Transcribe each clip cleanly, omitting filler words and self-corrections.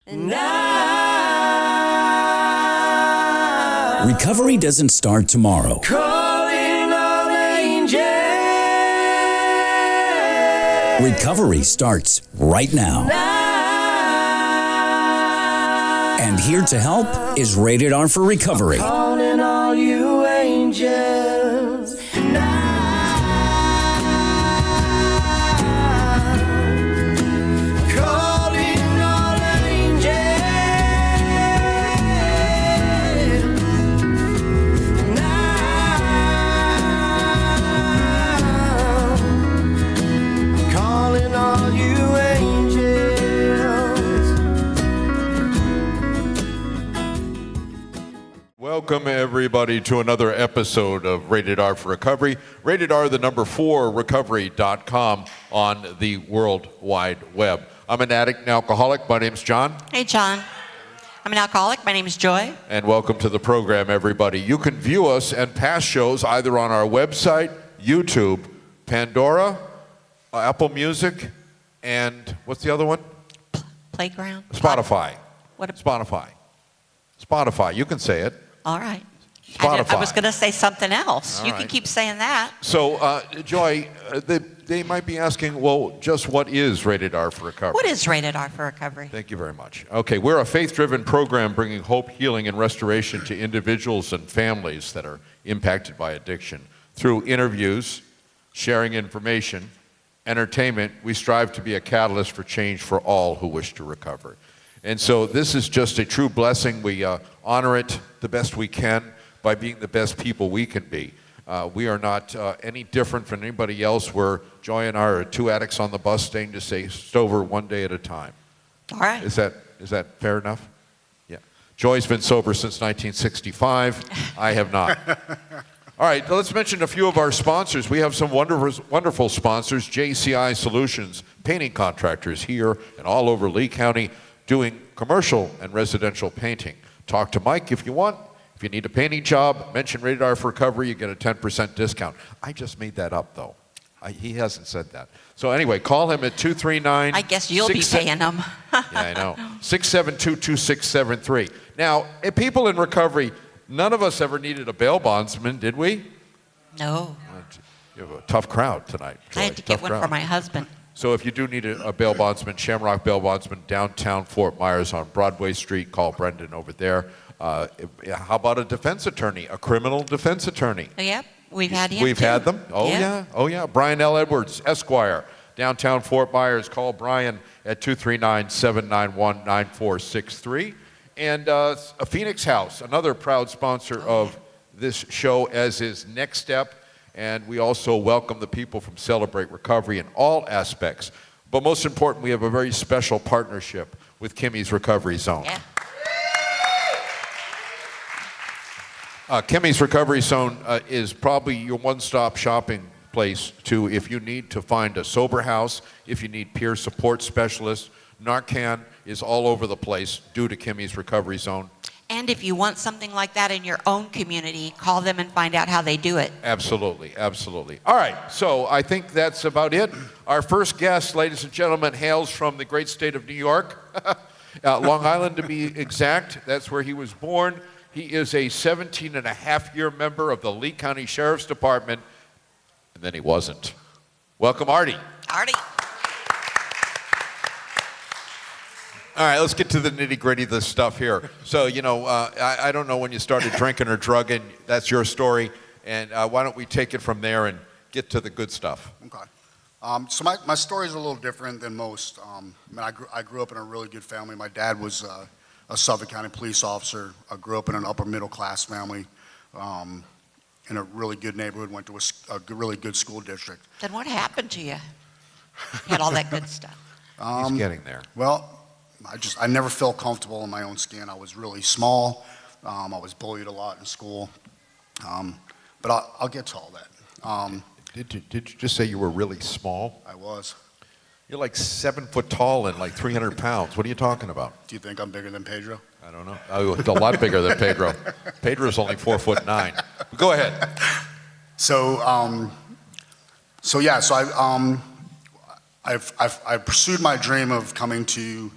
Now, Recovery doesn't start tomorrow. calling all angels. Recovery starts right now. And here to help is Rated R for Recovery. Calling all you angels. Now. Calling all angels. Now. Calling all you angels. Welcome, everybody, to another episode of Rated R for Recovery. Rated R, the number 4, recovery.com on the World Wide Web. I'm an addict and alcoholic. My name's John. Hey, John. I'm an alcoholic. My name is Joy. And welcome to the program, everybody. You can view us and past shows either on our website, YouTube, Pandora, Apple Music, and what's the other one? Playground. Spotify. What? Spotify. Spotify. You can say it. All right. Spotify. I was going to say something else. All You right. can keep saying that. So, Joy, they might be asking, well, just what is Rated R for Recovery? What is Rated R for Recovery? Thank you very much. Okay, we're a faith-driven program bringing hope, healing, and restoration to individuals and families that are impacted by addiction. Through interviews, sharing information, entertainment, we strive to be a catalyst for change for all who wish to recover. And so this is just a true blessing. We honor it the best we can by being the best people we can be. We are not any different from anybody else. Joy and I are two addicts on the bus staying to stay sober one day at a time. All right. Is that fair enough? Yeah. Joy's been sober since 1965. I have not. All right, let's mention a few of our sponsors. We have some wonderful sponsors. JCI Solutions, painting contractors here and all over Lee County, doing commercial and residential painting. Talk to Mike if you want. If you need a painting job, mention Rated R for Recovery, you get a 10% discount. I just made that up, though. He hasn't said that. So anyway, call him at 239. I guess you'll be paying them. Yeah, I know. 672-2673. Now, people in recovery, none of us ever needed a bail bondsman, did we? No. You have a tough crowd tonight. I had to get one for my husband. So if you do need a bail bondsman, Shamrock Bail Bondsman, downtown Fort Myers on Broadway Street, call Brendan over there. How about a defense attorney, a criminal defense attorney? Oh, yep. We've had him, We've too. had them? Oh, yeah. Oh, yeah. Brian L. Edwards, Esquire, downtown Fort Myers. Call Brian at 239-791-9463. And a Phoenix House, another proud sponsor of this show, as is Next Step. And we also welcome the people from Celebrate Recovery in all aspects. But most important, we have a very special partnership with Kimmies Recovery Zone. Yeah. Kimmies Recovery Zone is probably your one-stop shopping place if you need to find a sober house, if you need peer support specialists. Narcan is all over the place due to Kimmies Recovery Zone. And if you want something like that in your own community, call them and find out how they do it. Absolutely, absolutely. All right, so I think that's about it. Our first guest, ladies and gentlemen, hails from the great state of New York, Long Island to be exact. That's where he was born. He is a 17-and-a-half-year member of the Lee County Sheriff's Department, and then he wasn't. Welcome, Artie. Artie. All right, let's get to the nitty-gritty of this stuff here. So, I don't know when you started drinking or drugging. That's your story. And why don't we take it from there and get to the good stuff? Okay. So my story is a little different than most. I grew up in a really good family. My dad was a Suffolk County police officer. I grew up in an upper-middle-class family in a really good neighborhood, went to a really good school district. Then what happened to you? You had all that good stuff. He's getting there. Well, I never felt comfortable in my own skin. I was really small. I was bullied a lot in school. But I'll get to all that. Did you just say you were really small? I was. You're like 7 foot tall and like 300 pounds. What are you talking about? Do you think I'm bigger than Pedro? I don't know. Oh, a lot bigger than Pedro. Pedro's only 4'9". Go ahead. So I pursued my dream of coming to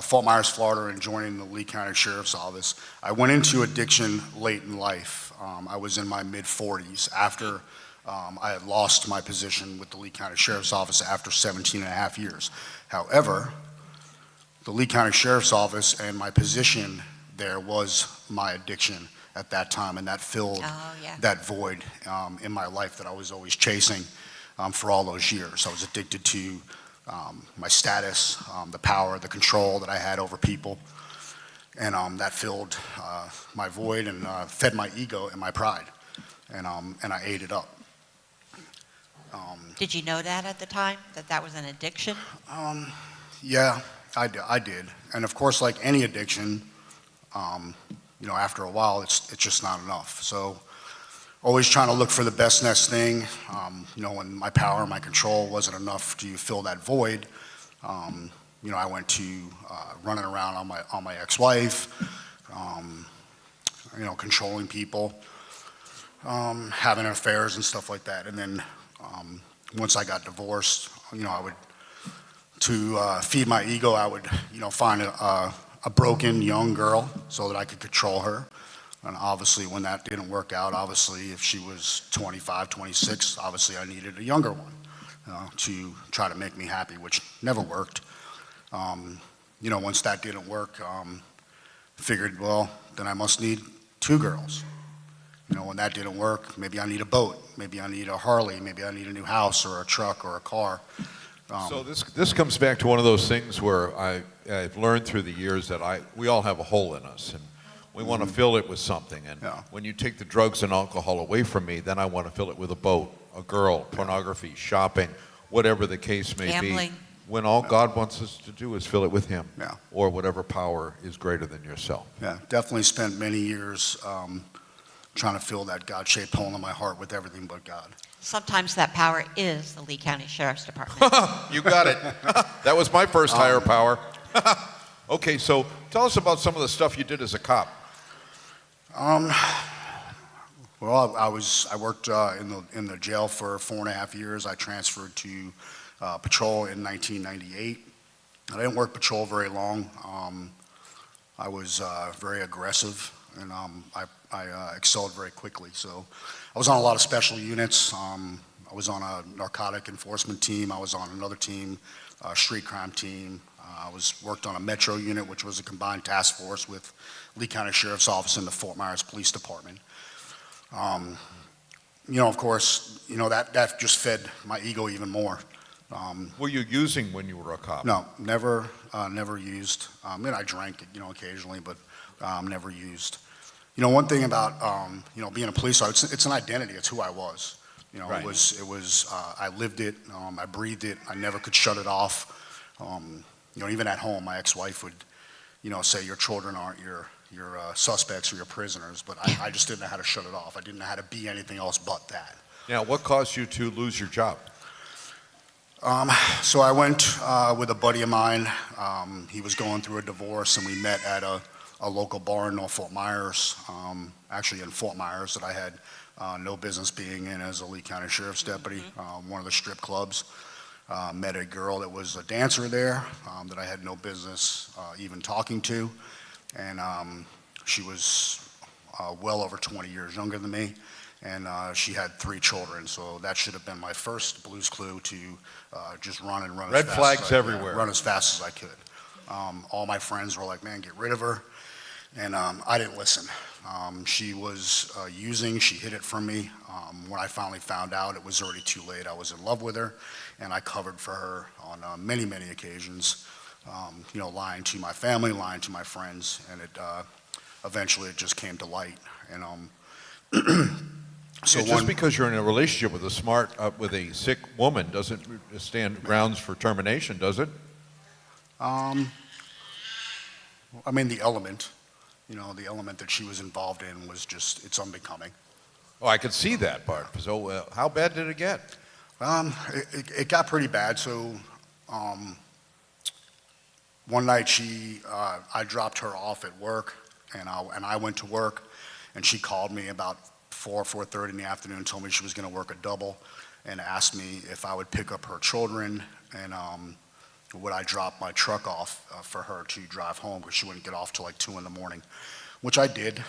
Fort Myers, Florida, and joining the Lee County Sheriff's Office. I went into addiction late in life. I was in my mid-40s after I had lost my position with the Lee County Sheriff's Office after 17 and a half years. However, the Lee County Sheriff's Office and my position there was my addiction at that time, and that filled that void in my life that I was always chasing for all those years. I was addicted to my status, the power, the control that I had over people, and that filled my void and fed my ego and my pride, and I ate it up. Did you know that at the time, that that was an addiction? Yeah, I did. And of course, like any addiction, after a while, it's just not enough. So always trying to look for the best next thing. When my power, my control wasn't enough to fill that void, I went to running around on my ex-wife, controlling people, having affairs and stuff like that. And then once I got divorced, to feed my ego, I would, find a broken young girl so that I could control her. And obviously, when that didn't work out, obviously, if she was 25, 26, obviously I needed a younger one to try to make me happy, which never worked. Once that didn't work, figured, well, then I must need two girls. When that didn't work, maybe I need a boat, maybe I need a Harley, maybe I need a new house or a truck or a car. So this comes back to one of those things where I've learned through the years that we all have a hole in us, and we want to fill it with something. And when you take the drugs and alcohol away from me, then I want to fill it with a boat, a girl, pornography, shopping, whatever the case may Gambling. be. When all God wants us to do is fill it with Him, Yeah. or whatever power is greater than yourself. Yeah, definitely spent many years trying to fill that God-shaped hole in my heart with everything but God. Sometimes that power is the Lee County Sheriff's Department. You got it. That was my first higher power. Okay, so tell us about some of the stuff you did as a cop. Well, I worked in the jail for 4.5 years. I transferred to patrol in 1998. I didn't work patrol very long. I was very aggressive, and I excelled very quickly. So I was on a lot of special units. I was on a narcotic enforcement team. I was on another team, street crime team. I worked on a metro unit, which was a combined task force with Lee County Sheriff's Office and the Fort Myers Police Department. Of course, that just fed my ego even more. Were you using when you were a cop? No, never used. I drank, occasionally, but never used. One thing about being a police officer, it's an identity. It's who I was. Right. It was. I lived it. I breathed it. I never could shut it off. Even at home, my ex-wife would, say your children aren't your suspects or your prisoners, but I just didn't know how to shut it off. I didn't know how to be anything else but that. Now, what caused you to lose your job? So I went with a buddy of mine. He was going through a divorce, and we met at a local bar in North Fort Myers, actually in Fort Myers, that I had no business being in as a Lee County Sheriff's deputy, one of the strip clubs. Met a girl that was a dancer there that I had no business even talking to, and she was well over 20 years younger than me, and she had 3 children, so that should have been my first Blue's Clue to just run as fast. Red flags everywhere. Run as fast as I could. All my friends were like, man, get rid of her, and I didn't listen. She was using, she hid it from me. When I finally found out, it was already too late. I was in love with her, and I covered for her on many, many occasions, lying to my family, lying to my friends, and eventually it just came to light. And so just because you're in a relationship with with a sick woman doesn't stand grounds for termination, does it? The element, the element that she was involved in was just, it's unbecoming. Oh, I could see that part. So how bad did it get? It got pretty bad. So one night I dropped her off at work, and I went to work, and she called me about 4:30 in the afternoon, told me she was going to work a double, and asked me if I would pick up her children and would I drop my truck off for her to drive home because she wouldn't get off till like 2 in the morning, which I did.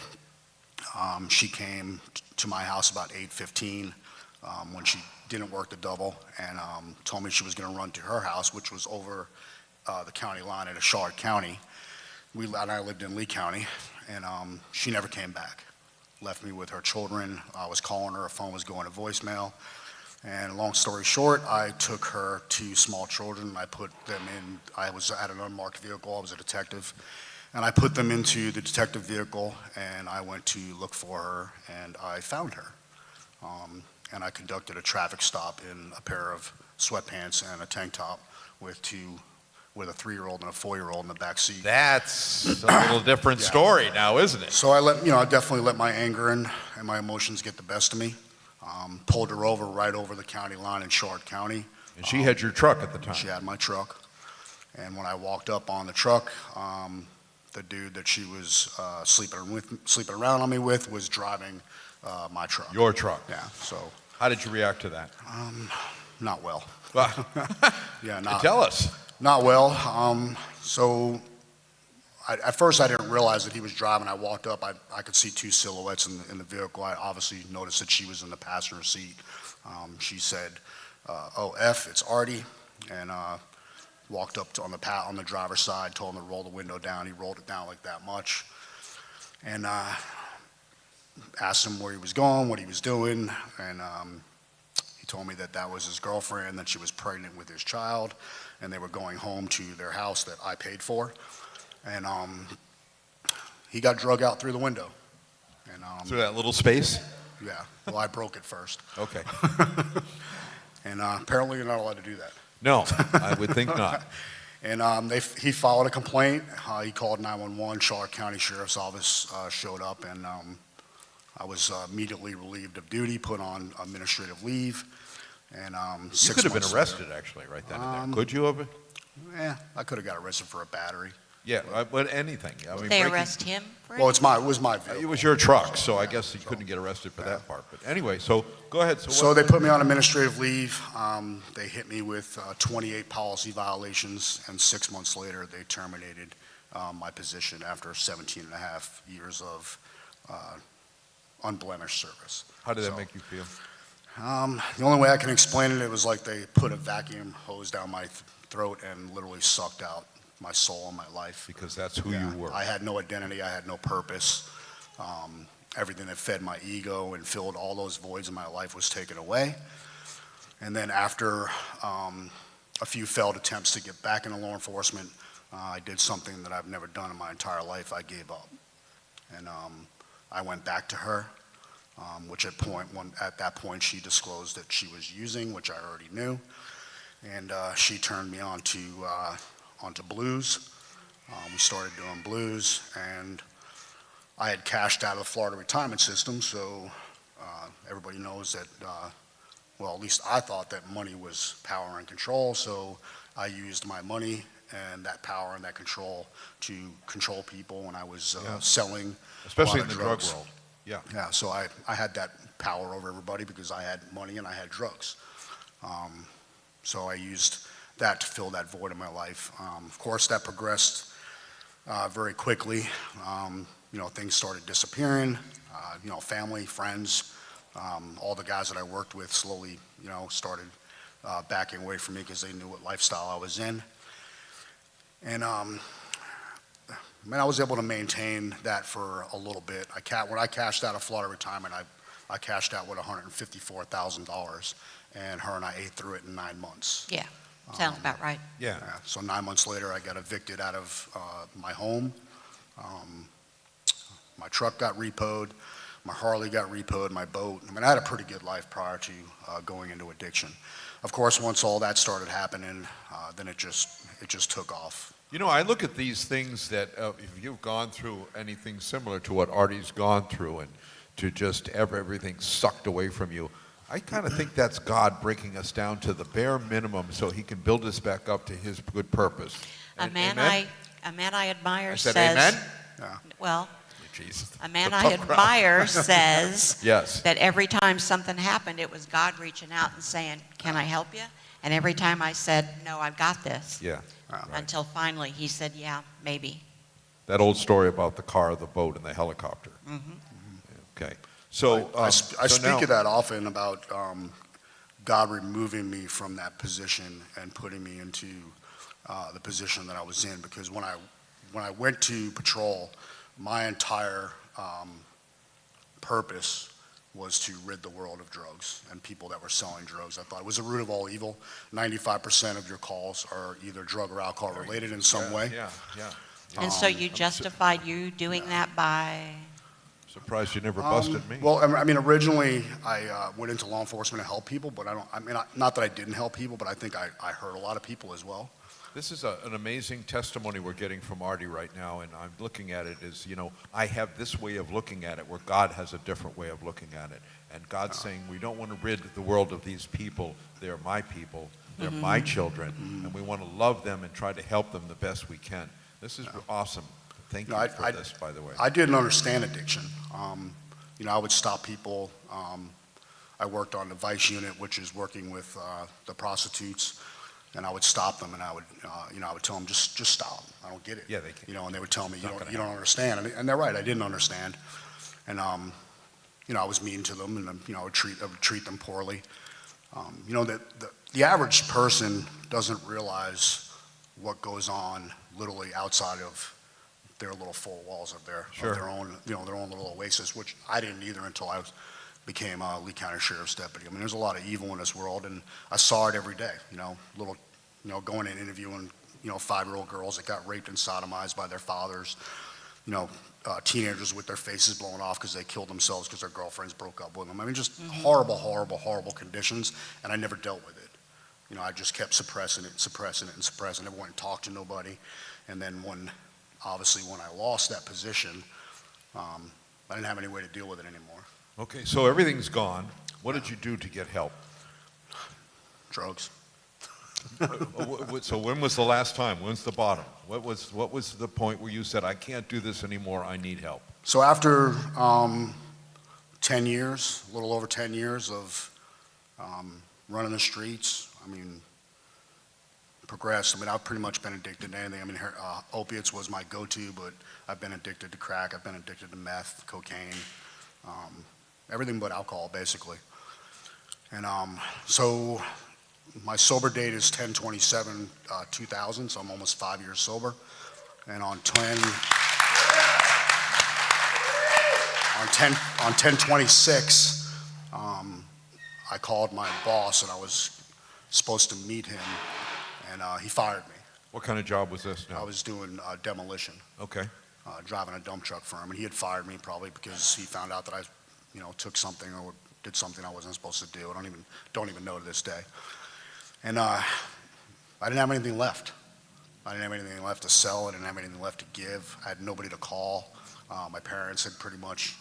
She came to my house about 8:15 when she didn't work the double, and told me she was going to run to her house, which was over the county line in Charlotte County. And I lived in Lee County, and she never came back. Left me with her children. I was calling her phone was going to voicemail. And long story short, I took her two small children, and I put them in, I was at an unmarked vehicle, I was a detective, and I put them into the detective vehicle, and I went to look for her, and I found her. And I conducted a traffic stop in a pair of sweatpants and a tank top with a 3-year-old and a 4-year-old in the back seat. That's a little different story now, isn't it? So I definitely let my anger and my emotions get the best of me. Pulled her over right over the county line in Charlotte County. And she had your truck at the time. She had my truck. And when I walked up on the truck, the dude that she was sleeping around on me with was driving my truck. Your truck. Yeah, so How did you react to that? not well. Well, Yeah, tell us. not well. At first I didn't realize that he was driving. I walked up, I could see two silhouettes in the vehicle. I obviously noticed that she was in the passenger seat. She said, "Oh, F, it's Artie," and walked up on the driver's side, told him to roll the window down. He rolled it down like that much, and asked him where he was going, what he was doing, and he told me that was his girlfriend, that she was pregnant with his child, and they were going home to their house that I paid for. And he got drug out through the window. And Through that little space? yeah, well, I broke it first. Okay. And apparently you're not allowed to do that. No, I would think not. And he filed a complaint. He called 911. Charlotte County Sheriff's Office showed up, and I was immediately relieved of duty, put on administrative leave. And You could have been arrested, actually, right then and there. Could you have? I could have got arrested for a battery. Yeah, but anything. I mean, They breaking- arrest him for Well, it? it was my vehicle. It was your truck, so I guess you couldn't get arrested for that part. But anyway, so go ahead. So they put me on administrative leave. They hit me with 28 policy violations, and 6 months later, they terminated my position after 17 and a half years of unblemished service. How did that make you feel? The only way I can explain it, it was like they put a vacuum hose down my throat and literally sucked out my soul and my life. Because that's who Yeah, you were. I had no identity, I had no purpose. Everything that fed my ego and filled all those voids in my life was taken away. And then after a few failed attempts to get back into law enforcement, I did something that I've never done in my entire life. I gave up. And I went back to her, which at that point she disclosed that she was using, which I already knew. And she turned me onto blues. We started doing blues, and I had cashed out of the Florida retirement system, so everybody knows that, well, at least I thought that money was power and control, so I used my money and that power and that control to control people when I was selling Especially a in lot the of drug drugs. world. Yeah. Yeah, so I had that power over everybody because I had money and I had drugs. So I used that to fill that void in my life. Of course, that progressed very quickly. Things started disappearing. Family, friends, all the guys that I worked with slowly, started backing away from me because they knew what lifestyle I was in. And I was able to maintain that for a little bit. When I cashed out of Florida retirement, I cashed out with $154,000, and her and I ate through it in 9 months. Yeah, sounds about right. Yeah. So 9 months later, I got evicted out of my home. My truck got repoed, my Harley got repoed, my boat. I had a pretty good life prior to going into addiction. Of course, once all that started happening, then it just took off. I look at these things that if you've gone through anything similar to what Artie's gone through, and to just have everything sucked away from you, I kind of think that's God breaking us down to the bare minimum so he can build us back up to his good purpose. A man Amen? I admire I said says, amen? well, Jesus. a man It's I tough crowd. admire says Yes. that every time something happened, it was God reaching out and saying, can I help you? And every time I said, no, I've got this, Yeah. Right. until finally he said, yeah, maybe. That old story about the car, the boat, and the helicopter. Okay. So I so speak now- of that often about God removing me from that position and putting me into the position that I was in, because when I went to patrol, my entire purpose was to rid the world of drugs and people that were selling drugs. I thought it was the root of all evil. 95% of your calls are either drug or alcohol related in some way. Yeah, yeah. And so you justified you doing that by, Surprised you never busted me. Well, I mean, originally I went into law enforcement to help people, but not that I didn't help people, but I think I hurt a lot of people as well. This is an amazing testimony we're getting from Artie right now, and I'm looking at it as, I have this way of looking at it where God has a different way of looking at it. And God's saying, we don't want to rid the world of these people. They're my people. They're my children. And we want to love them and try to help them the best we can. This is awesome. Thank you for this, by the way. I didn't understand addiction. I would stop people. I worked on the vice unit, which is working with the prostitutes, and I would stop them, and I would tell them, just stop. I don't get it. Yeah, they can't. And they would tell me, Not gonna you don't understand, and they're right. I didn't understand, and I was mean to them, and I would treat them poorly. The average person doesn't realize what goes on literally outside of their little four walls of their own, their own little oasis, which I didn't either until I became a Lee County Sheriff's deputy. I mean, there's a lot of evil in this world, and I saw it every day. Going and interviewing, 5-year-old girls that got raped and sodomized by their fathers. Teenagers with their faces blown off because they killed themselves because their girlfriends broke up with them. I mean, just horrible, horrible, horrible conditions, and I never dealt with it. I just kept suppressing it, never went and talked to nobody. And then when I lost that position, I didn't have any way to deal with it anymore. Okay, so everything's gone. What did you do to get help? Drugs. So when was the last time? When's the bottom? What was the point where you said, I can't do this anymore, I need help? So after 10 years, a little over 10 years of running the streets, progressed. I've pretty much been addicted to anything. Opiates was my go-to, but I've been addicted to crack. I've been addicted to meth, cocaine, everything but alcohol, basically. And so my sober date is 10/27/2000, so I'm almost 5 years sober. And on 10/26, I called my boss, and I was supposed to meet him, and he fired me. What kind of job was this now? I was doing demolition, Okay. driving a dump truck for him, and he had fired me probably because he found out that I, took something or did something I wasn't supposed to do. I don't even know to this day. And I didn't have anything left. I didn't have anything left to sell. I didn't have anything left to give. I had nobody to call. My parents had pretty much,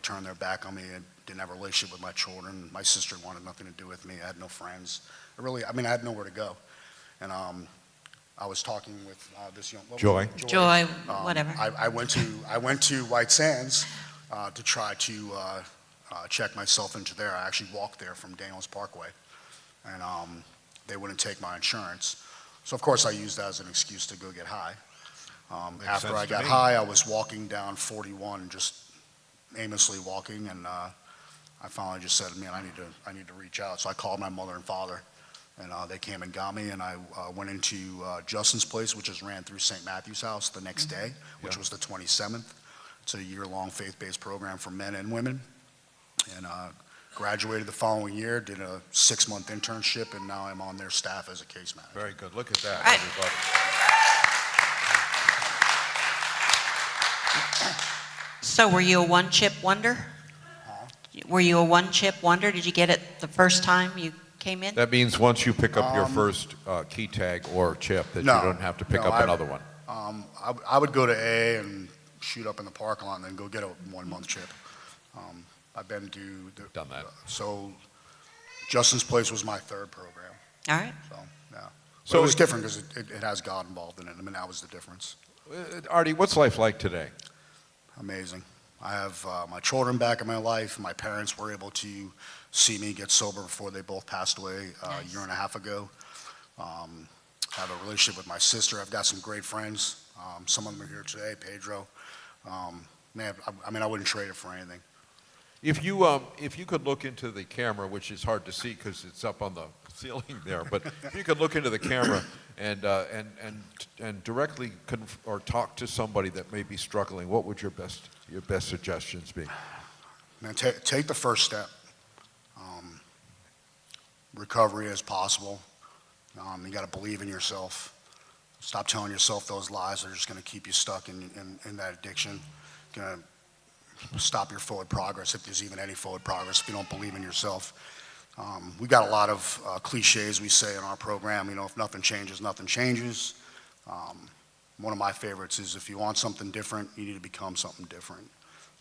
turned their back on me. I didn't have a relationship with my children. My sister wanted nothing to do with me. I had no friends. I had nowhere to go. And I was talking with this young Joy. Joy, whatever. I went to White Sands to try to check myself into there. I actually walked there from Daniels Parkway, and they wouldn't take my insurance. So of course I used that as an excuse to go get high. After I got high, I was walking down 41, just aimlessly walking, and I finally just said, man, I need to reach out. So I called my mother and father, and they came and got me, and I went into Justin's place, which is ran through St. Matthew's House the next day, which was the 27th. It's a year-long faith-based program for men and women, and graduated the following year, did a 6-month internship, and now I'm on their staff as a case manager. Very good. Look at that, Right. everybody. So were you a one-chip wonder? Were you a one-chip wonder? Did you get it the first time you came in? That means once you pick up your first key tag or chip, that No, you don't have to pick no, up another one. I would go to A and shoot up in the parking lot and then go get a 1-month chip. I've been to Done that. So Justin's place was my 3rd program. All right. So yeah. So So it was different because it has God involved in it. That was the difference. Artie, what's life like today? Amazing. I have my children back in my life. My parents were able to see me get sober before they both passed away a year and a half ago. I have a relationship with my sister. I've got some great friends. Some of them are here today, Pedro. Man, I mean, I wouldn't trade it for anything. If you could look into the camera, which is hard to see because it's up on the ceiling there, but if you could look into the camera and directly or talk to somebody that may be struggling, what would your best suggestions be? Man, take the first step. Recovery is possible. You got to believe in yourself. Stop telling yourself those lies that are just going to keep you stuck in that addiction. Going to stop your forward progress, if there's even any forward progress, if you don't believe in yourself. We got a lot of cliches we say in our program. You know, if nothing changes, nothing changes. One of my favorites is, if you want something different, you need to become something different.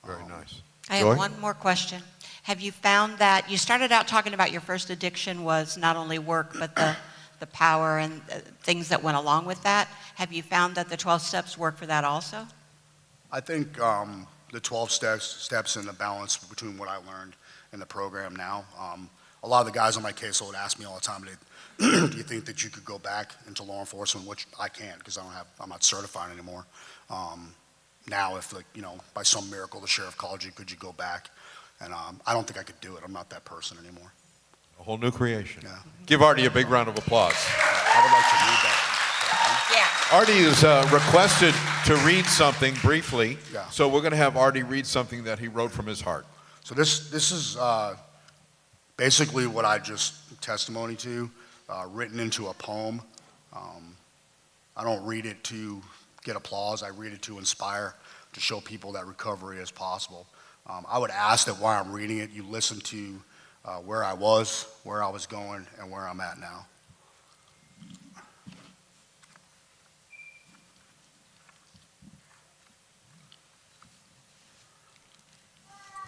Very nice. I Joy? have one more question. Have you found that you started out talking about your first addiction was not only work, but the power and things that went along with that? Have you found that the 12 steps work for that also? I think the 12 steps and the balance between what I learned in the program now. A lot of the guys on my case would ask me all the time, do you think that you could go back into law enforcement? Which I can't, because I'm not certified anymore. Now, if, like, you know, by some miracle the sheriff called you, could you go back? And I don't think I could do it. I'm not that person anymore. A whole new creation. Yeah. Give Artie a big round of applause. I would like to read that. Yeah. Artie is requested to read something briefly, Yeah. so we're going to have Artie read something that he wrote from his heart. So this is basically what I just testimony to, written into a poem. I don't read it to get applause. I read it to inspire, to show people that recovery is possible. I would ask that while I'm reading it, you listen to where I was going, and where I'm at now.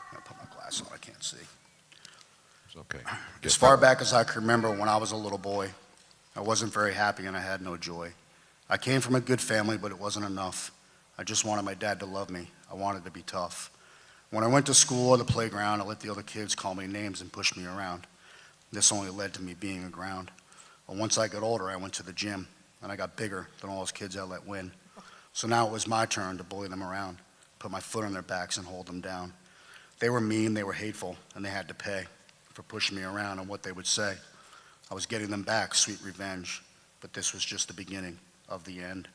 I'm gonna put my glasses on, I can't see. It's okay. As far back as I can remember, when I was a little boy, I wasn't very happy and I had no joy. I came from a good family, but it wasn't enough. I just wanted my dad to love me. I wanted to be tough. When I went to school or the playground, I let the other kids call me names and push me around. This only led to me being aground. But once I got older, I went to the gym, and I got bigger than all those kids I let win. So now it was my turn to bully them around, put my foot on their backs and hold them down. They were mean, they were hateful, and they had to pay for pushing me around and what they would say. I was getting them back, sweet revenge, but this was just the beginning of the end.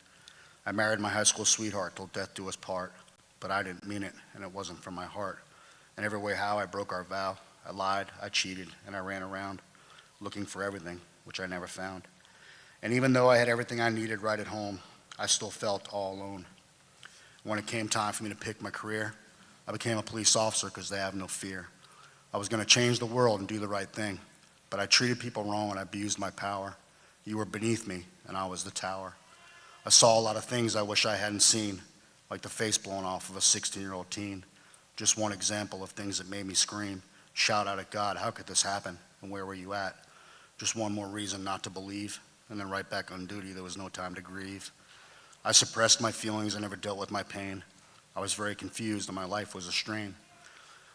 I married my high school sweetheart till death do us part, but I didn't mean it, and it wasn't from my heart. In every way how I broke our vow, I lied, I cheated, and I ran around looking for everything, which I never found. And even though I had everything I needed right at home, I still felt all alone. When it came time for me to pick my career, I became a police officer because they have no fear. I was going to change the world and do the right thing, but I treated people wrong and I abused my power. You were beneath me, and I was the tower. I saw a lot of things I wish I hadn't seen, like the face blown off of a 16-year-old teen. Just one example of things that made me scream, shout out at God, how could this happen, and where were you at? Just one more reason not to believe, and then right back on duty, there was no time to grieve. I suppressed my feelings, I never dealt with my pain. I was very confused, and my life was a strain.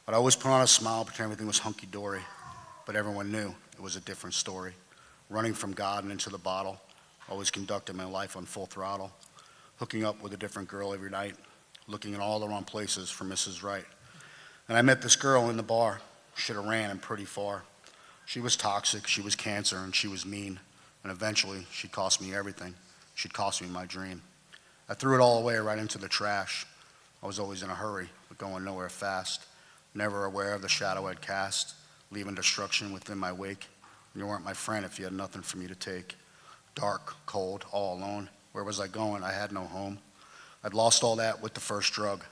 But I always put on a smile, pretend everything was hunky-dory, but everyone knew it was a different story. Running from God and into the bottle, always conducted my life on full throttle, hooking up with a different girl every night, looking in all the wrong places for Mrs. Right. And I met this girl in the bar. Should have ran and pretty far. She was toxic, she was cancer, and she was mean. And eventually, she cost me everything. She'd cost me my dream. I threw it all away right into the trash. I was always in a hurry, but going nowhere fast. Never aware of the shadow I'd cast, leaving destruction within my wake. You weren't my friend if you had nothing for me to take. Dark, cold, all alone. Where was I going? I had no home. I'd lost all that with the first drug.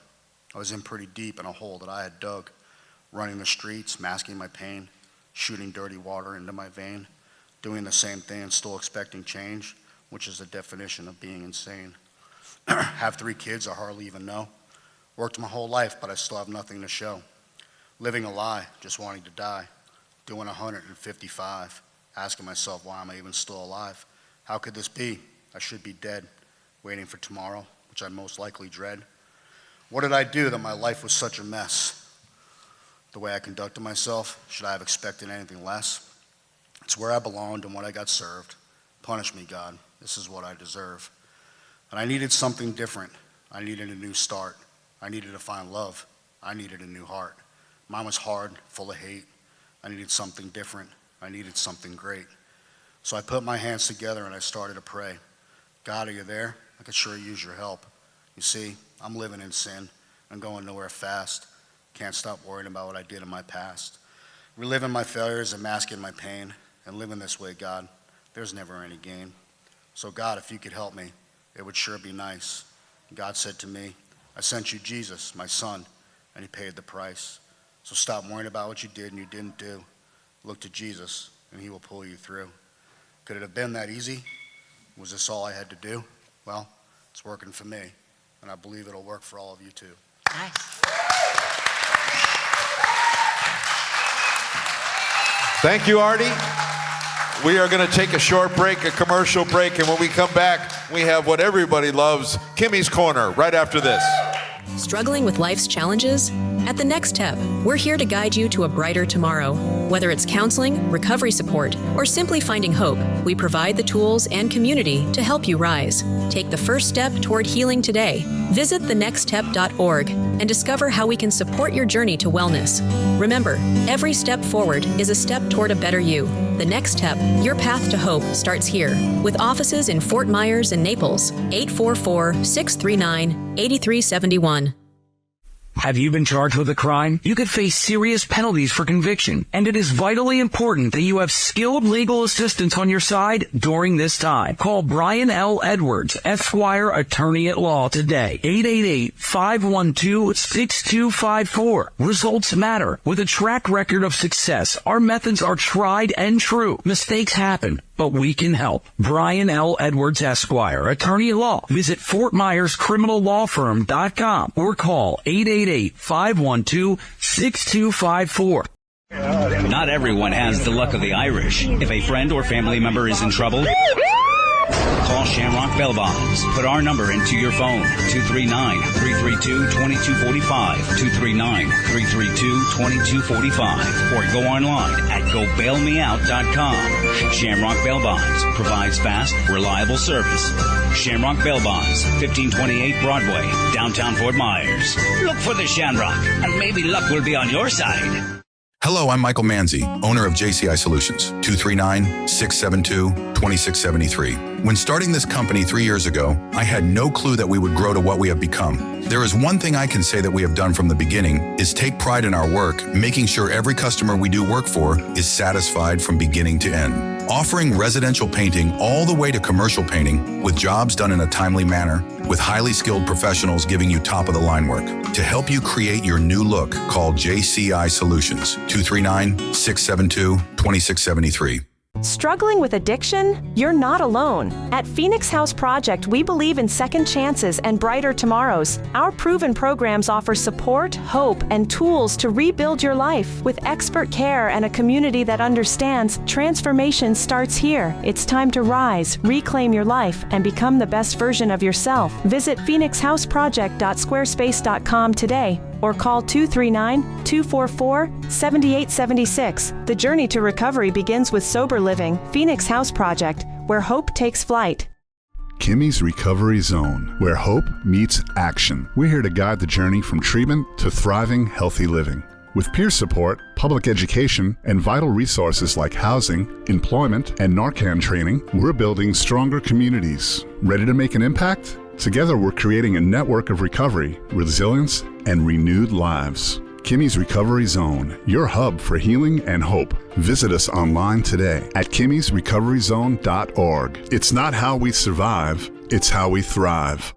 I was in pretty deep in a hole that I had dug, running the streets, masking my pain, shooting dirty water into my vein, doing the same thing and still expecting change, which is the definition of being insane. Have 3 kids I hardly even know. Worked my whole life, but I still have nothing to show. Living a lie, just wanting to die. Doing 155, asking myself, why am I even still alive? How could this be? I should be dead, waiting for tomorrow, which I most likely dread. What did I do that my life was such a mess? The way I conducted myself, should I have expected anything less? It's where I belonged and what I got served. Punish me, God. This is what I deserve. And I needed something different. I needed a new start. I needed to find love. I needed a new heart. Mine was hard, full of hate. I needed something different. I needed something great. So I put my hands together and I started to pray. God, are you there? I could sure use your help. You see, I'm living in sin. I'm going nowhere fast. Can't stop worrying about what I did in my past. Reliving my failures and masking my pain. And living this way, God, there's never any gain. So God, if you could help me, it would sure be nice. God said to me, I sent you Jesus, my son, and he paid the price. So stop worrying about what you did and you didn't do. Look to Jesus, and he will pull you through. Could it have been that easy? Was this all I had to do? Well, it's working for me, and I believe it'll work for all of you too. Nice. Thank you, Artie. We are going to take a short break, a commercial break, and when we come back, we have what everybody loves, Kimmy's Corner, right after this. Struggling with life's challenges? At The Next Step, we're here to guide you to a brighter tomorrow. Whether it's counseling, recovery support, or simply finding hope, we provide the tools and community to help you rise. Take the first step toward healing today. Visit thenextstep.org and discover how we can support your journey to wellness. Remember, every step forward is a step toward a better you. The Next Step, your path to hope, starts here. With offices in Fort Myers and Naples, 844-639-8371. Have you been charged with a crime? You could face serious penalties for conviction, and it is vitally important that you have skilled legal assistance on your side during this time. Call Brian L. Edwards, Esquire, Attorney at Law today. 888-512-6254. Results matter. With a track record of success, our methods are tried and true. Mistakes happen, but we can help. Brian L. Edwards, Esquire, Attorney at Law. Visit FortMyersCriminalLawFirm.com or call 888-512-6254. Not everyone has the luck of the Irish. If a friend or family member is in trouble, call Shamrock Bell Bonds. Put our number into your phone, 239-332-2245, 239-332-2245, or go online at gobailmeout.com. Shamrock Bell Bonds provides fast, reliable service. Shamrock Bell Bonds, 1528 Broadway, downtown Fort Myers. Look for the Shamrock, and maybe luck will be on your side. Hello, I'm Michael Manzi, owner of JCI Solutions, 239-672-2673. When starting this company 3 years ago, I had no clue that we would grow to what we have become. There is one thing I can say that we have done from the beginning is take pride in our work, making sure every customer we do work for is satisfied from beginning to end. Offering residential painting all the way to commercial painting with jobs done in a timely manner, with highly skilled professionals giving you top-of-the-line work. To help you create your new look, call JCI Solutions, 239-672-2673. Struggling with addiction? You're not alone. At Phoenix House Project, we believe in second chances and brighter tomorrows. Our proven programs offer support, hope, and tools to rebuild your life. With expert care and a community that understands, transformation starts here. It's time to rise, reclaim your life, and become the best version of yourself. Visit phoenixhouseproject.squarespace.com today or call 239-244-7876. The journey to recovery begins with sober living. Phoenix House Project, where hope takes flight. Kimmies Recovery Zone, where hope meets action. We're here to guide the journey from treatment to thriving, healthy living. With peer support, public education, and vital resources like housing, employment, and Narcan training, we're building stronger communities. Ready to make an impact? Together, we're creating a network of recovery, resilience, and renewed lives. Kimmies Recovery Zone, your hub for healing and hope. Visit us online today at kimmiesrecoveryzone.org. It's not how we survive, it's how we thrive.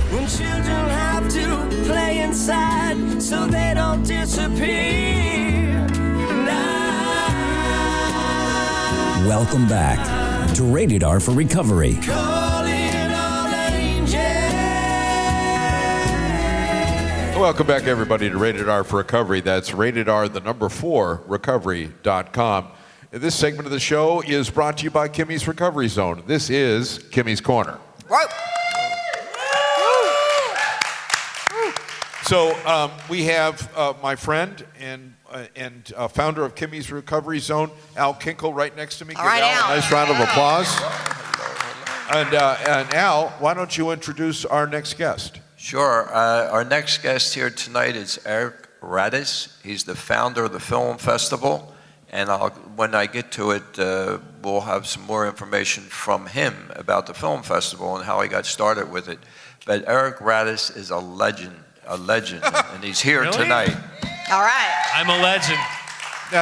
When children have to play inside so they don't disappear. Welcome back to Rated R for Recovery. Welcome back, everybody, to Rated R for Recovery. That's Rated R, the number 4, recovery.com. This segment of the show is brought to you by Kimmies Recovery Zone. This is Kimmy's Corner. So we have my friend and founder of Kimmies Recovery Zone, Al Kinkle, right next to me. All right, Al. A nice round of applause. And Al, why don't you introduce our next guest? Sure. Our next guest here tonight is Raddatz. He's the founder of the film festival, and when I get to it, we'll have some more information from him about the film festival and how he got started with it. But Raddatz is a legend, and he's here Really? tonight. All right. I'm a legend. Now,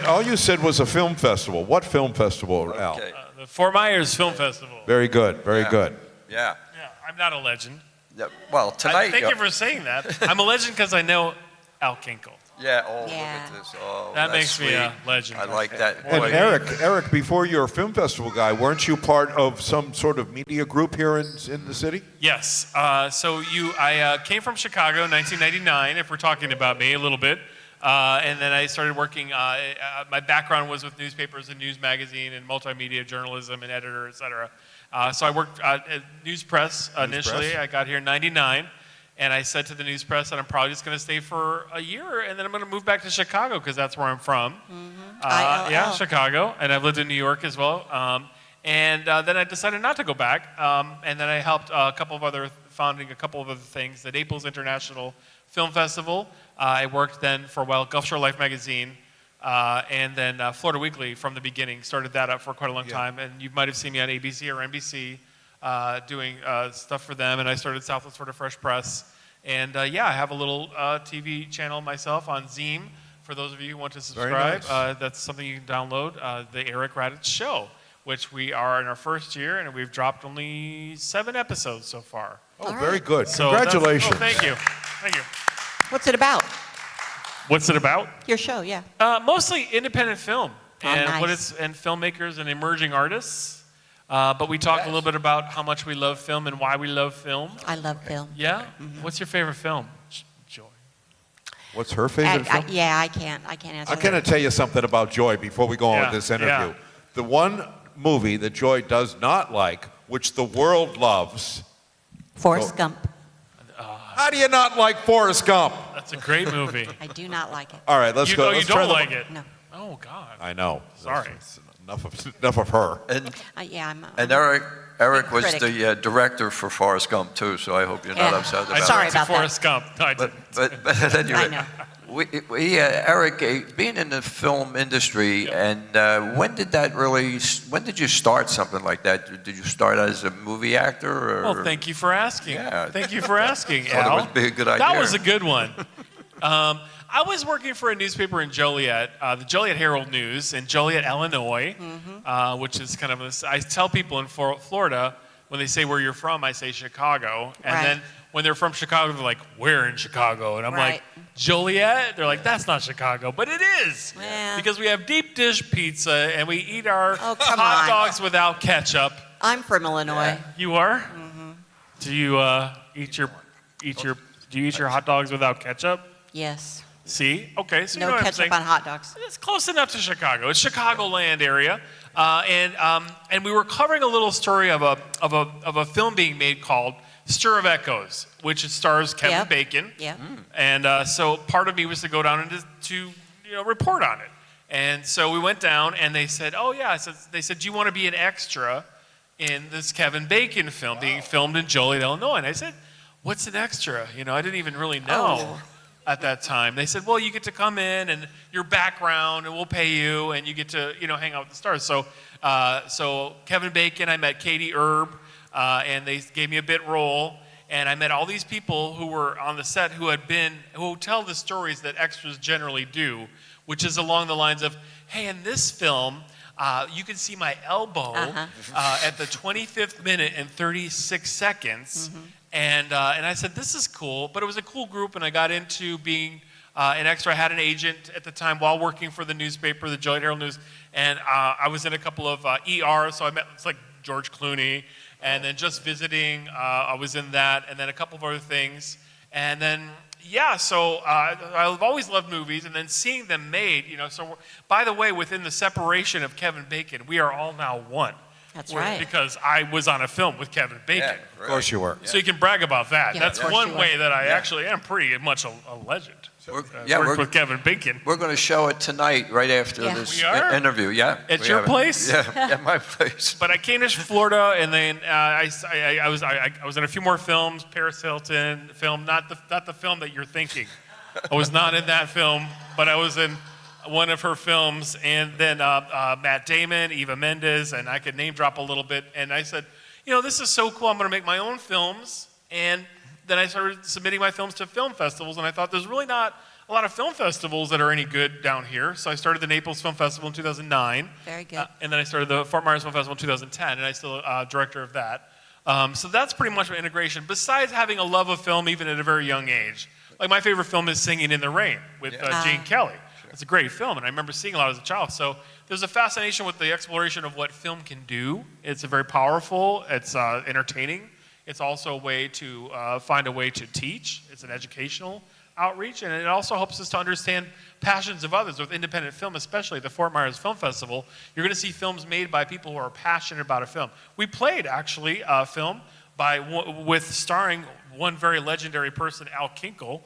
all you said was a film festival. What film festival, Al? Okay. The Fort Myers Film Festival. Very good, very good. Yeah. Yeah, I'm not a legend. Yeah. Well, tonight. Thank you for saying that. I'm a legend because I know Al Kinkle. Yeah. Oh, Yeah. look at this. Oh, That that's makes me sweet. a legend. I like that. And Boy, Eric, before you're a film festival guy, weren't you part of some sort of media group here in the city? Yes. I came from Chicago in 1999, if we're talking about me a little bit. And then I started working, my background was with newspapers and news magazine and multimedia journalism and editor, et cetera. So I worked at News Press initially. Press. I got here in 99. And I said to the News Press that I'm probably just going to stay for a year, and then I'm going to move back to Chicago because that's where I'm from. Yeah, Chicago. And I've lived in New York as well. And then I decided not to go back. And then I helped founding a couple of other things, the Naples International Film Festival. I worked then for a while, Gulf Shore Life magazine, and then Florida Weekly from the beginning. Started that up for quite a long time. And you might have seen me on ABC or NBC. Doing stuff for them, and I started Southwest Florida Fresh Press. And I have a little TV channel myself on Zeem. For those of you who want to subscribe, nice. that's something you can download, the Eric Raddatz Show, which we are in our first year, and we've dropped only 7 episodes so far. Oh, very good. So Congratulations. thank you. Thank you. What's it about? What's it about? Your show, yeah. Mostly independent film and nice. and filmmakers and emerging artists. But we talk a little bit about how much we love film and why we love film. I love film. Yeah? What's your favorite film, Joy? What's her favorite film? I can't answer I'm going to tell you something about Joy before we go on with this interview. Yeah. The one movie that Joy does not like, which the world loves. Forrest Gump. How do you not like Forrest Gump? That's a great movie. I do not like it. All right, let's go. You Let's don't try like it? No. Oh, God. I know. Sorry. Enough of her. And, I'm Eric was critic. the director for Forrest Gump too, so I hope you're not upset about Sorry that. about that. Forrest Gump. No, I But didn't. at any I rate, know. Eric, being in the film industry, and when did you start something like that? Did you start as a movie actor? Or? Well, thank you for asking. Yeah. Thank you for asking, Thought Al. it would be a good idea. That was a good one. I was working for a newspaper in Joliet, the Joliet Herald News in Joliet, Illinois, which is kind of I tell people in Florida, when they say where you're from, I say Chicago. And then when they're from Chicago, they're like, where in Chicago? And I'm like, Joliet? They're like, that's not Chicago. But it is. Yeah. Because we have deep dish pizza and we eat our come hot on. dogs without ketchup. I'm from Illinois. You are? Do you eat your hot dogs without ketchup? Yes. See? Okay, so you know No what I'm ketchup saying. on hot dogs. It's close enough to Chicago. It's Chicagoland area, and we were covering a little story of a film being made called Stir of Echoes, which stars Kevin Bacon. Yeah. And so part of me was to go down and to report on it. And so we went down, and they said, "Oh yeah." They said, "Do you want to be an extra in this Kevin Bacon film being filmed in Joliet, Illinois?" And I said, "What's an extra?" I didn't even really know. At that time, they said, "Well, you get to come in and your background, and we'll pay you, and you get to, hang out with the stars." So Kevin Bacon, I met Katie Erb, and they gave me a bit role, and I met all these people who were on the set who tell the stories that extras generally do, which is along the lines of, "Hey, in this film, you can see my elbow at the 25th minute and 36 seconds." And I said, this is cool, but it was a cool group, and I got into being an extra. I had an agent at the time while working for the newspaper, the Joliet Herald News, and I was in a couple of ER, so I met George Clooney, and then Just Visiting, I was in that, and then a couple of other things. And then, so I've always loved movies, and then seeing them made, so by the way, within the separation of Kevin Bacon, we are all now one. That's right. Because I was on a film with Kevin Bacon. Yeah, Of course you were. So you can brag about that. Yeah, That's of course one you way were. that I actually am pretty much a legend. Worked with Kevin Bacon. We're going to show it tonight, right after Yeah. this We are? interview. Yeah. At we your have it. place? Yeah, at my place. But I came to Florida, and then I was in a few more films. Paris Hilton film, not the film that you're thinking. I was not in that film, but I was in one of her films, and then Matt Damon, Eva Mendes, and I could name drop a little bit. And I said, this is so cool. I'm going to make my own films. And then I started submitting my films to film festivals, and I thought there's really not a lot of film festivals that are any good down here. So I started the Naples Film Festival in 2009. Very good. And then I started the Fort Myers Film Festival in 2010, and I'm still director of that. So that's pretty much my integration, besides having a love of film even at a very young age. Like my favorite film is Singing in the Rain with Gene Kelly. It's a great film, and I remember seeing a lot as a child. So there's a fascination with the exploration of what film can do. It's very powerful. It's entertaining. It's also a way to find a way to teach. It's an educational outreach, and it also helps us to understand passions of others. With independent film, especially the Fort Myers Film Festival, you're going to see films made by people who are passionate about a film. We played, actually, a film with starring one very legendary person, Al Kinkle,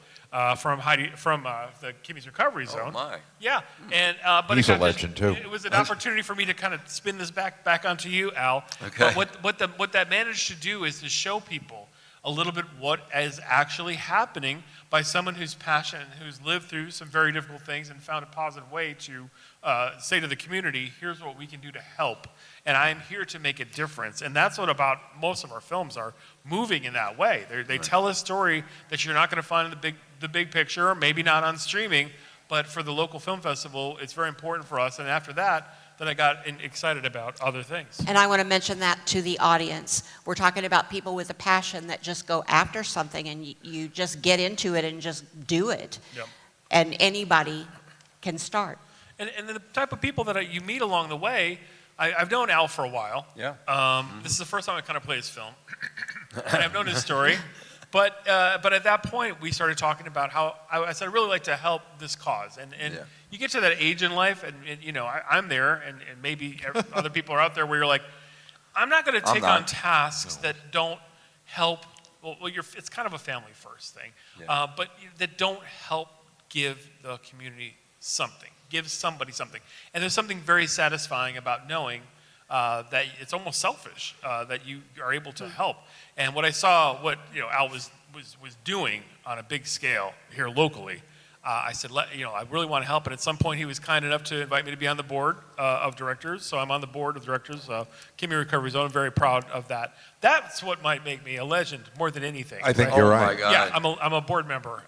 from the Kimmies Recovery Zone. Oh, my. Yeah, and but He's a legend, too. It was an opportunity for me to kind of spin this back onto you, Al. Okay. But what that managed to do is to show people a little bit what is actually happening by someone who's passionate, who's lived through some very difficult things and found a positive way to say to the community, here's what we can do to help. And I'm here to make a difference. And that's what about most of our films are, moving in that way. They tell a story that you're not going to find in the big picture, maybe not on streaming, but for the local film festival, it's very important for us. And after that, then I got excited about other things. And I want to mention that to the audience. We're talking about people with a passion that just go after something, and you just get into it and just do it. Yep. And anybody can start. And the type of people that you meet along the way, I've known Al for a while. Yeah. This is the first time I kind of play his film. And I've known his story. But at that point, we started talking about how I said, I'd really like to help this cause. And Yeah. you get to that age in life, and I'm there, and maybe other people are out there where you're like, I'm not going to take on tasks that don't help. Well, it's kind of a family first thing, but that don't help give the community something, give somebody something. And there's something very satisfying about knowing that it's almost selfish that you are able to help. And what I saw, what Al was doing on a big scale here locally, I said, I really want to help. And at some point, he was kind enough to invite me to be on the board of directors. So I'm on the board of directors of Kimmies Recovery Zone. I'm very proud of that. That's what might make me a legend more than anything. I think you're right. My God. Yeah, I'm a board member.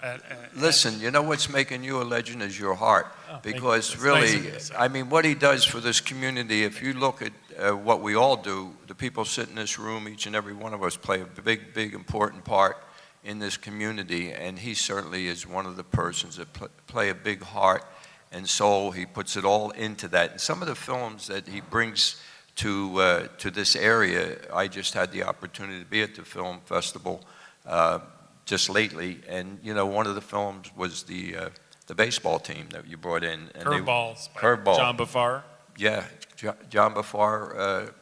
Listen, you know what's making you a legend is your heart. thank you. Because That's really, nice of you to say. I mean, what he does for this community, if you look at what we all do, the people sit in this room, each and every one of us play a big, big, important part in this community, and he certainly is one of the persons that play a big heart and soul. He puts it all into that. And some of the films that he brings to this area, I just had the opportunity to be at the film festival just lately, and one of the films was the baseball team that you brought in. And Curveballs by Curveball. John Bafar. Yeah, John Bafar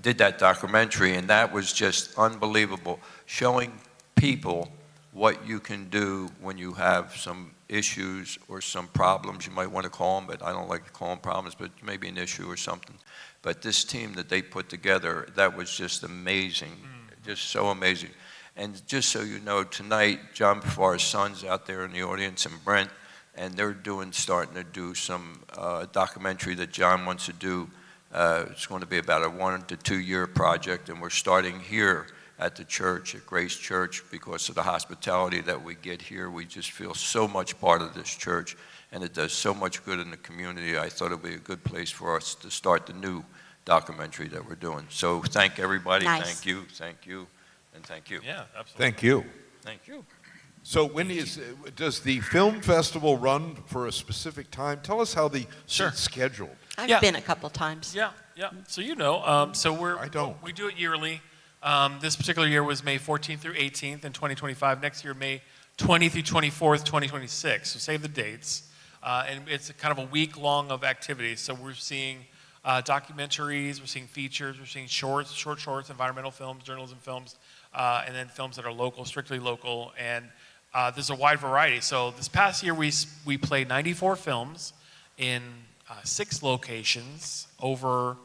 did that documentary, and that was just unbelievable, showing people what you can do when you have some issues or some problems, you might want to call them, but I don't like to call them problems, but maybe an issue or something. But this team that they put together, that was just amazing, just so amazing. And just so you know, tonight, John Bafar's son's out there in the audience, and Brent, and they're starting to do some documentary that John wants to do. It's going to be about a 1 to 2 year project, and we're starting here at the church, at Grace Church, because of the hospitality that we get here. We just feel so much part of this church, and it does so much good in the community. I thought it would be a good place for us to start the new documentary that we're doing. So thank everybody. Nice. Thank you, and thank you. Yeah, absolutely. Thank you. Thank you. So does the film festival run for a specific time? Tell us how it's scheduled. I've been a couple times. Yeah. So so I don't. We do it yearly. This particular year was May 14th through 18th in 2025. Next year, May 20th through 24th, 2026. So save the dates. And it's kind of a week long of activities. So we're seeing documentaries, we're seeing features, we're seeing short shorts, environmental films, journalism films, and then films that are local, strictly local, and there's a wide variety. So this past year we played 94 films in 6 locations over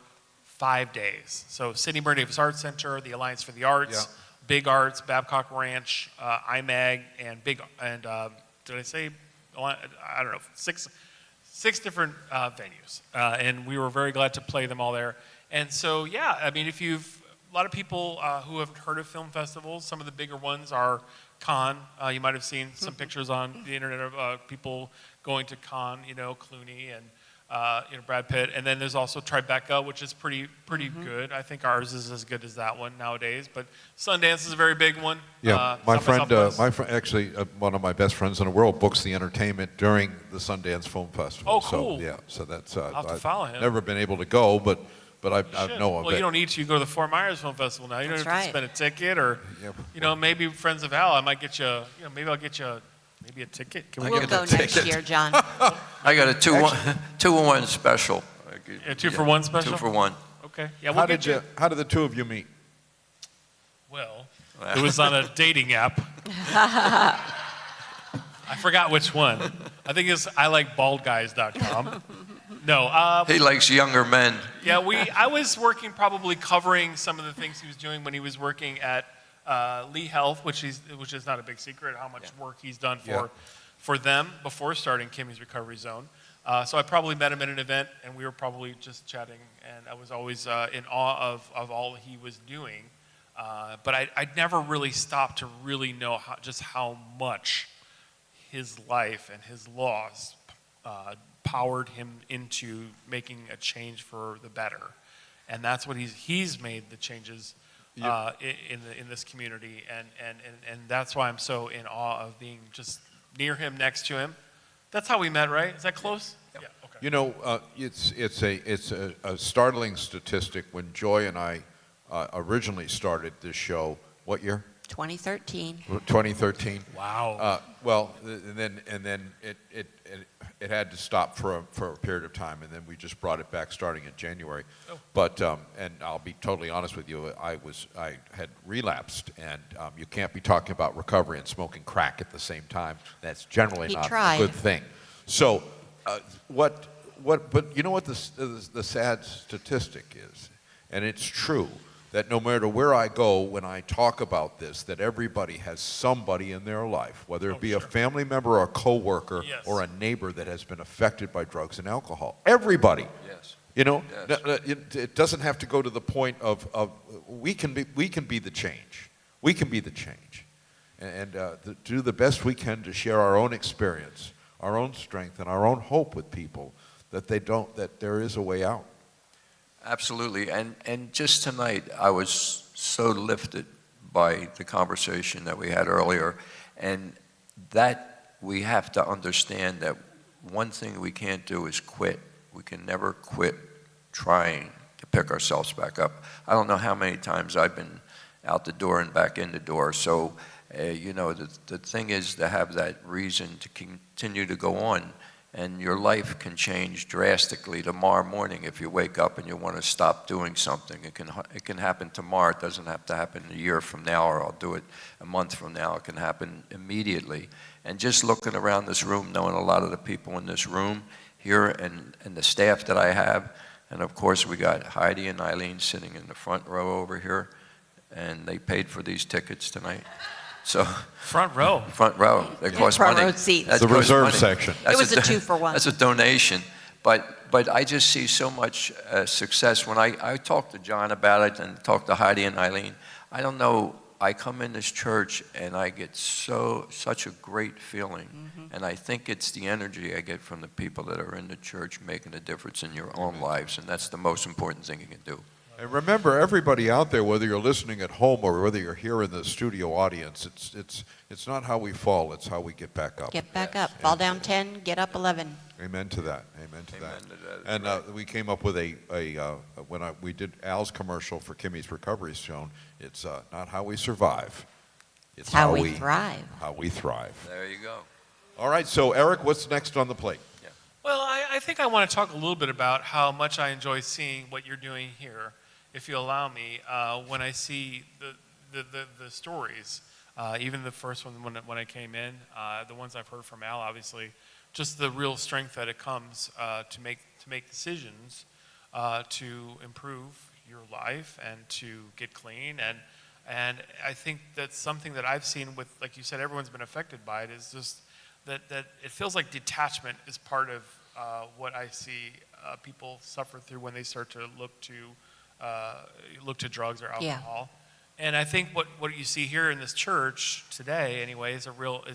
5 days. So Sidney Byrne Davis Arts Center, the Alliance for the Arts, Big Arts, Babcock Ranch, IMAG, and did I say, I don't know, six different venues. And we were very glad to play them all there. And so, yeah, I mean, a lot of people who haven't heard of film festivals, some of the bigger ones are Cannes. You might have seen some pictures on the internet of people going to Cannes, Clooney and Brad Pitt. And then there's also Tribeca, which is pretty good. I think ours is as good as that one nowadays. But Sundance is a very big one. Yeah, my friend, actually, one of my best friends in the world books the entertainment during the Sundance Film Festival. Oh, cool. So that's I'll have to follow him. Never been able to go, but I know of it. Well, you don't need to. You go to the Fort Myers Film Festival now. You don't have to spend a ticket, or maybe Friends of Hal. I might get you. Maybe I'll get you. Maybe a ticket. We'll go next year, John. I got a 2-1 special. A 2-for-1 special? 2 for 1. Okay. Yeah, how did the two of you meet? Well, it was on a dating app. I forgot which one. I think it's ILikeBaldGuys.com. No. He likes younger men. Yeah, I was working, probably covering some of the things he was doing when he was working at Lee Health, which is not a big secret, how much work he's done for them before starting Kimmies Recovery Zone. So I probably met him at an event, and we were probably just chatting, and I was always in awe of all he was doing. But I'd never really stopped to really know just how much his life and his loss powered him into making a change for the better. And that's what he's made the changes in this community, and that's why I'm so in awe of being just near him, next to him. That's how we met, right? Is that close? Yeah. Okay. It's a startling statistic. When Joy and I originally started this show, what year? 2013. 2013. Wow. Well, and then it had to stop for a period of time, and then we just brought it back starting in January. Oh. But and I'll be totally honest with you, I had relapsed, and you can't be talking about recovery and smoking crack at the same time. That's generally not a good thing. So, but you know what the sad statistic is, and it's true, that no matter where I go when I talk about this, that everybody has somebody in their life, whether it be a family member or a coworker or a neighbor that has been affected by drugs and alcohol. Everybody. Yes. It doesn't have to go to the point of we can be the change. We can be the change, and do the best we can to share our own experience, our own strength, and our own hope with people that there is a way out. Absolutely, and just tonight I was so lifted by the conversation that we had earlier, and that we have to understand that one thing we can't do is quit. We can never quit trying to pick ourselves back up. I don't know how many times I've been out the door and back in the door, so the thing is to have that reason to continue to go on. And your life can change drastically tomorrow morning if you wake up and you want to stop doing something. It can happen tomorrow. It doesn't have to happen a year from now, or I'll do it a month from now. It can happen immediately. And just looking around this room, knowing a lot of the people in this room here and the staff that I have, and of course we got Heidi and Eileen sitting in the front row over here, and they paid for these tickets tonight. So front row. They cost money. Front row seats. That's the reserve section. It was a 2-for-1. That's a donation. But I just see so much success. When I talk to John about it and talk to Heidi and Eileen, I don't know, I come in this church and I get such a great feeling. Mm-hmm. And I think it's the energy I get from the people that are in the church making a difference in your own lives. And that's the most important thing you can do. And remember, everybody out there, whether you're listening at home or whether you're here in the studio audience, it's not how we fall, it's how we get back up. Get back up. Fall down 10, get up 11. Amen to that. Amen to that. And we came up with when we did Al's commercial for Kimmies Recovery Zone, it's not how we survive, it's how we thrive. How we thrive. There you go. All right, so Eric, what's next on the plate? Well, I think I want to talk a little bit about how much I enjoy seeing what you're doing here, if you allow me, when I see the stories, even the first one when I came in, the ones I've heard from Al, obviously, just the real strength that it comes to make decisions to improve your life and to get clean. And I think that's something that I've seen with, like you said, everyone's been affected by it, is just that it feels like detachment is part of what I see people suffer through when they start to look to drugs or alcohol. Yeah. And I think what you see here in this church today, anyway, is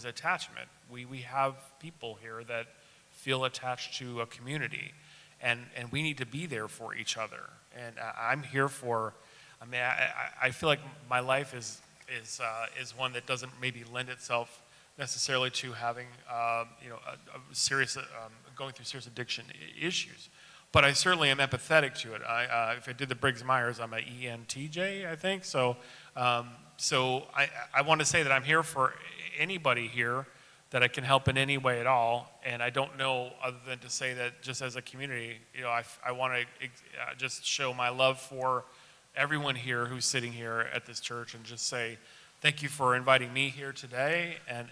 attachment. We have people here that feel attached to a community, and we need to be there for each other. And I'm here for. I mean, I feel like my life is one that doesn't maybe lend itself necessarily to having a serious going through serious addiction issues, but I certainly am empathetic to it. If I did the Briggs-Myers, I'm an ENTJ, I think. So I want to say that I'm here for anybody here that I can help in any way at all, and I don't know other than to say that just as a community, I want to just show my love for everyone here who's sitting here at this church and just say thank you for inviting me here today, and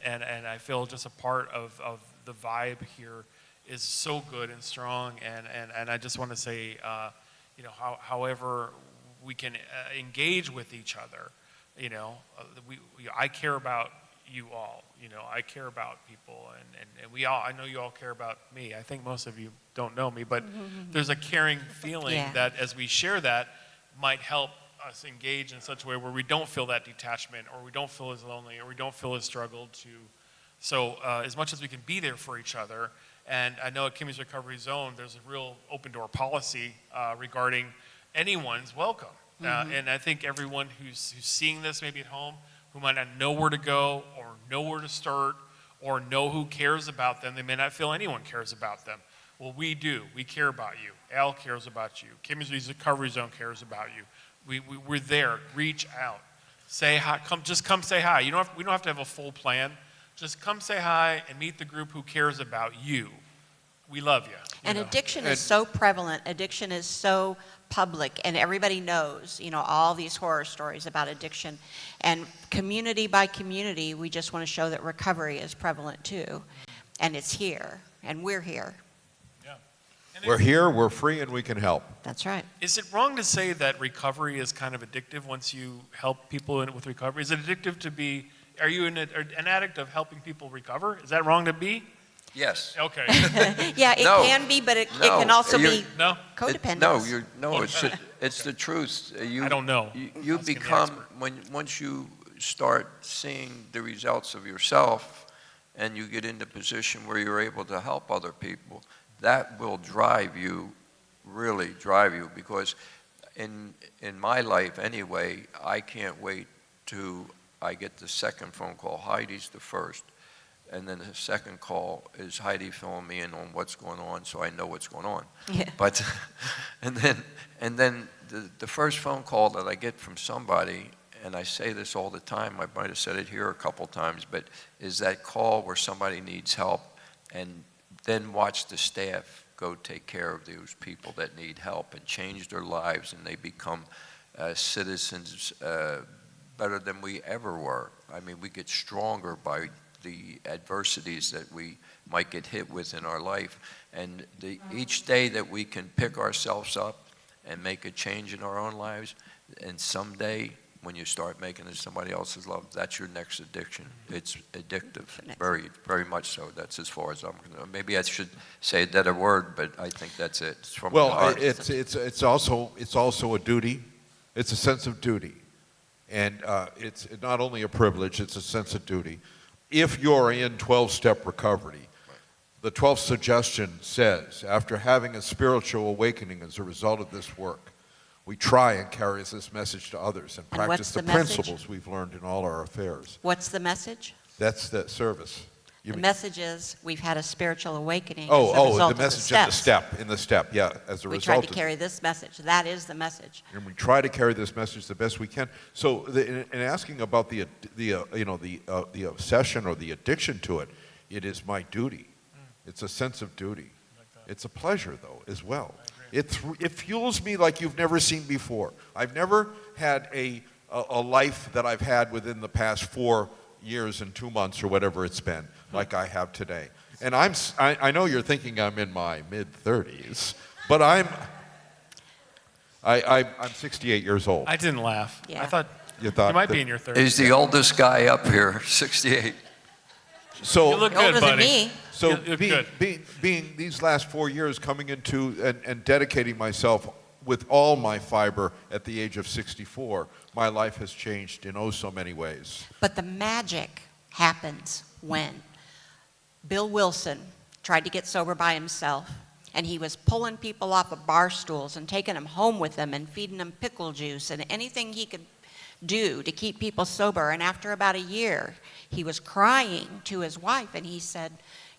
I feel just a part of the vibe here is so good and strong, and I just want to say however we can engage with each other, I care about you all, I care about people, and we all, I know you all care about me. I think most of you don't know me, but there's a caring feeling that as we share that might help us engage in such a way where we don't feel that detachment, or we don't feel as lonely, or we don't feel as struggled to. So as much as we can be there for each other, and I know at Kimmies Recovery Zone there's a real open door policy regarding anyone's welcome. And I think everyone who's seeing this maybe at home, who might not know where to go or know where to start or know who cares about them, they may not feel anyone cares about them. Well, we do. We care about you. Al cares about you. Kimmies Recovery Zone cares about you. We're there. Reach out. Say hi. Come say hi. We don't have to have a full plan. Just come say hi and meet the group who cares about you. We love you. And addiction is so prevalent. Addiction is so public, and everybody knows, all these horror stories about addiction. And community by community, we just want to show that recovery is prevalent too. And it's here, and we're here. We're here, we're free, and we can help. That's right. Is it wrong to say that recovery is kind of addictive once you help people with recovery? Is it addictive to be, are you an addict of helping people recover? Is that wrong to be? Yes. Okay. Yeah, it can be, but it can also be codependence. It's the truth. I don't know. You become, once you start seeing the results of yourself and you get into a position where you're able to help other people, that will really drive you, because in my life anyway, I can't wait till I get the second phone call. Heidi's the first, and then the second call is Heidi filling me in on what's going on, so I know what's going on. Yeah. But and then the first phone call that I get from somebody, and I say this all the time, I might have said it here a couple times, but is that call where somebody needs help, and then watch the staff go take care of those people that need help and change their lives, and they become citizens better than we ever were. I mean, we get stronger by the adversities that we might get hit with in our life. And each day that we can pick ourselves up and make a change in our own lives, and someday when you start making it somebody else's love, that's your next addiction. It's addictive, very, very much so. That's as far as I'm concerned. Maybe I should say that a word, but I think that's it. It's from the heart. It's also a duty. It's a sense of duty, and it's not only a privilege. It's a sense of duty. If you're in 12-step recovery, the 12th suggestion says, after having a spiritual awakening as a result of this work, we try and carry this message to others and practice the principles we've learned in all our affairs. What's the message? That's the service. The message is we've had a spiritual awakening as a the result message of in the step, yeah, as a result. We try to carry this message. That is the message. And we try to carry this message the best we can. So, in asking about the obsession or the addiction to it, it is my duty. It's a sense of duty. It's a pleasure, though, as well. It fuels me like you've never seen before. I've never had a life that I've had within the past 4 years and 2 months or whatever it's been, like I have today. And I know you're thinking I'm in my mid-30s, but I'm 68 years old. I didn't laugh. Yeah. I thought you might be in your 30s. He's the oldest guy up here, 68. So You look Older good, than buddy. me. So You look good. being these last 4 years coming into and dedicating myself with all my fiber at the age of 64, my life has changed in oh so many ways. But the magic happens when Bill Wilson tried to get sober by himself, and he was pulling people off of bar stools and taking them home with him and feeding them pickle juice and anything he could do to keep people sober. And after about a year, he was crying to his wife, and he said,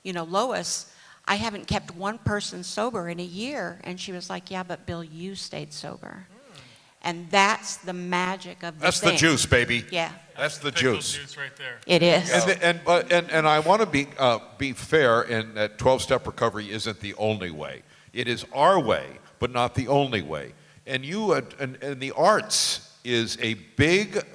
you know, Lois, I haven't kept one person sober in a year. And she was like, yeah, but Bill, you stayed sober. And that's the magic of the That's thing. the juice, baby. Yeah. That's the Pickle juice. juice right there. It is. And I want to be fair in that 12-step recovery isn't the only way. It is our way, but not the only way. And the arts is a big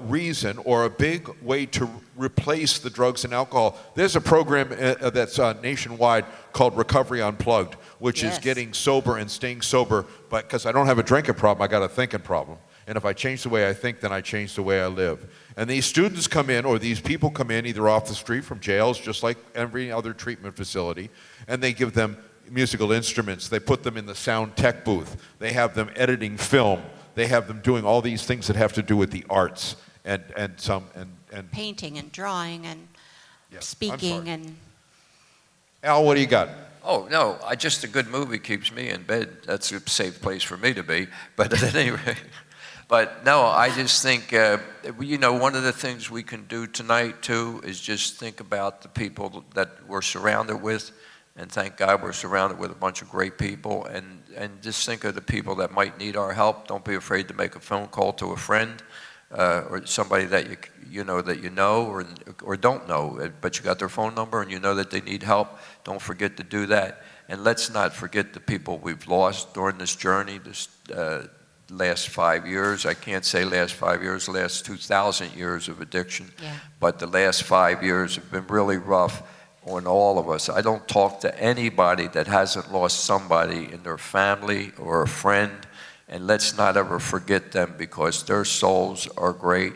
reason or a big way to replace the drugs and alcohol. There's a program that's nationwide called Recovery Unplugged, which is getting sober and staying sober. But because I don't have a drinking problem, I got a thinking problem. And if I change the way I think, then I change the way I live. And these students come in, or these people come in, either off the street from jails, just like every other treatment facility, and they give them musical instruments. They put them in the sound tech booth. They have them editing film. They have them doing all these things that have to do with the arts and Painting and drawing and Yeah, I'm speaking sorry. and Al, what do you got? Oh, no, just a good movie keeps me in bed. That's a safe place for me to be. But at any rate, but no, I just think, you know, one of the things we can do tonight, too, is just think about the people that we're surrounded with. And thank God we're surrounded with a bunch of great people. And just think of the people that might need our help. Don't be afraid to make a phone call to a friend or somebody that you know or don't know, but you got their phone number and you know that they need help. Don't forget to do that. And let's not forget the people we've lost during this journey, this last 5 years. I can't say last 5 years, last 2,000 years of addiction. Yeah. But the last 5 years have been really rough on all of us. I don't talk to anybody that hasn't lost somebody in their family or a friend. And let's not ever forget them, because their souls are great.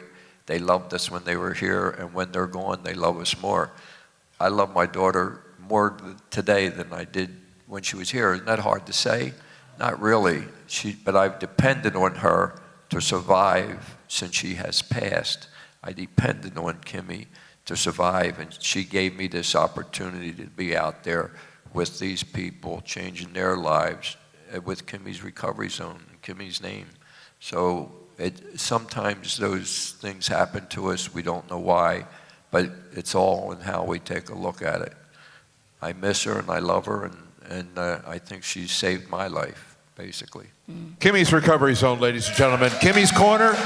They loved us when they were here, and when they're gone, they love us more. I love my daughter more today than I did when she was here. Isn't that hard to say? Not really. But I've depended on her to survive since she has passed. I depended on Kimmy to survive, and she gave me this opportunity to be out there with these people, changing their lives with Kimmies Recovery Zone, Kimmy's name. So sometimes those things happen to us, we don't know why, but it's all in how we take a look at it. I miss her and I love her, and I think she saved my life, basically. Kimmy's Recovery Zone, ladies and gentlemen. Kimmy's Corner.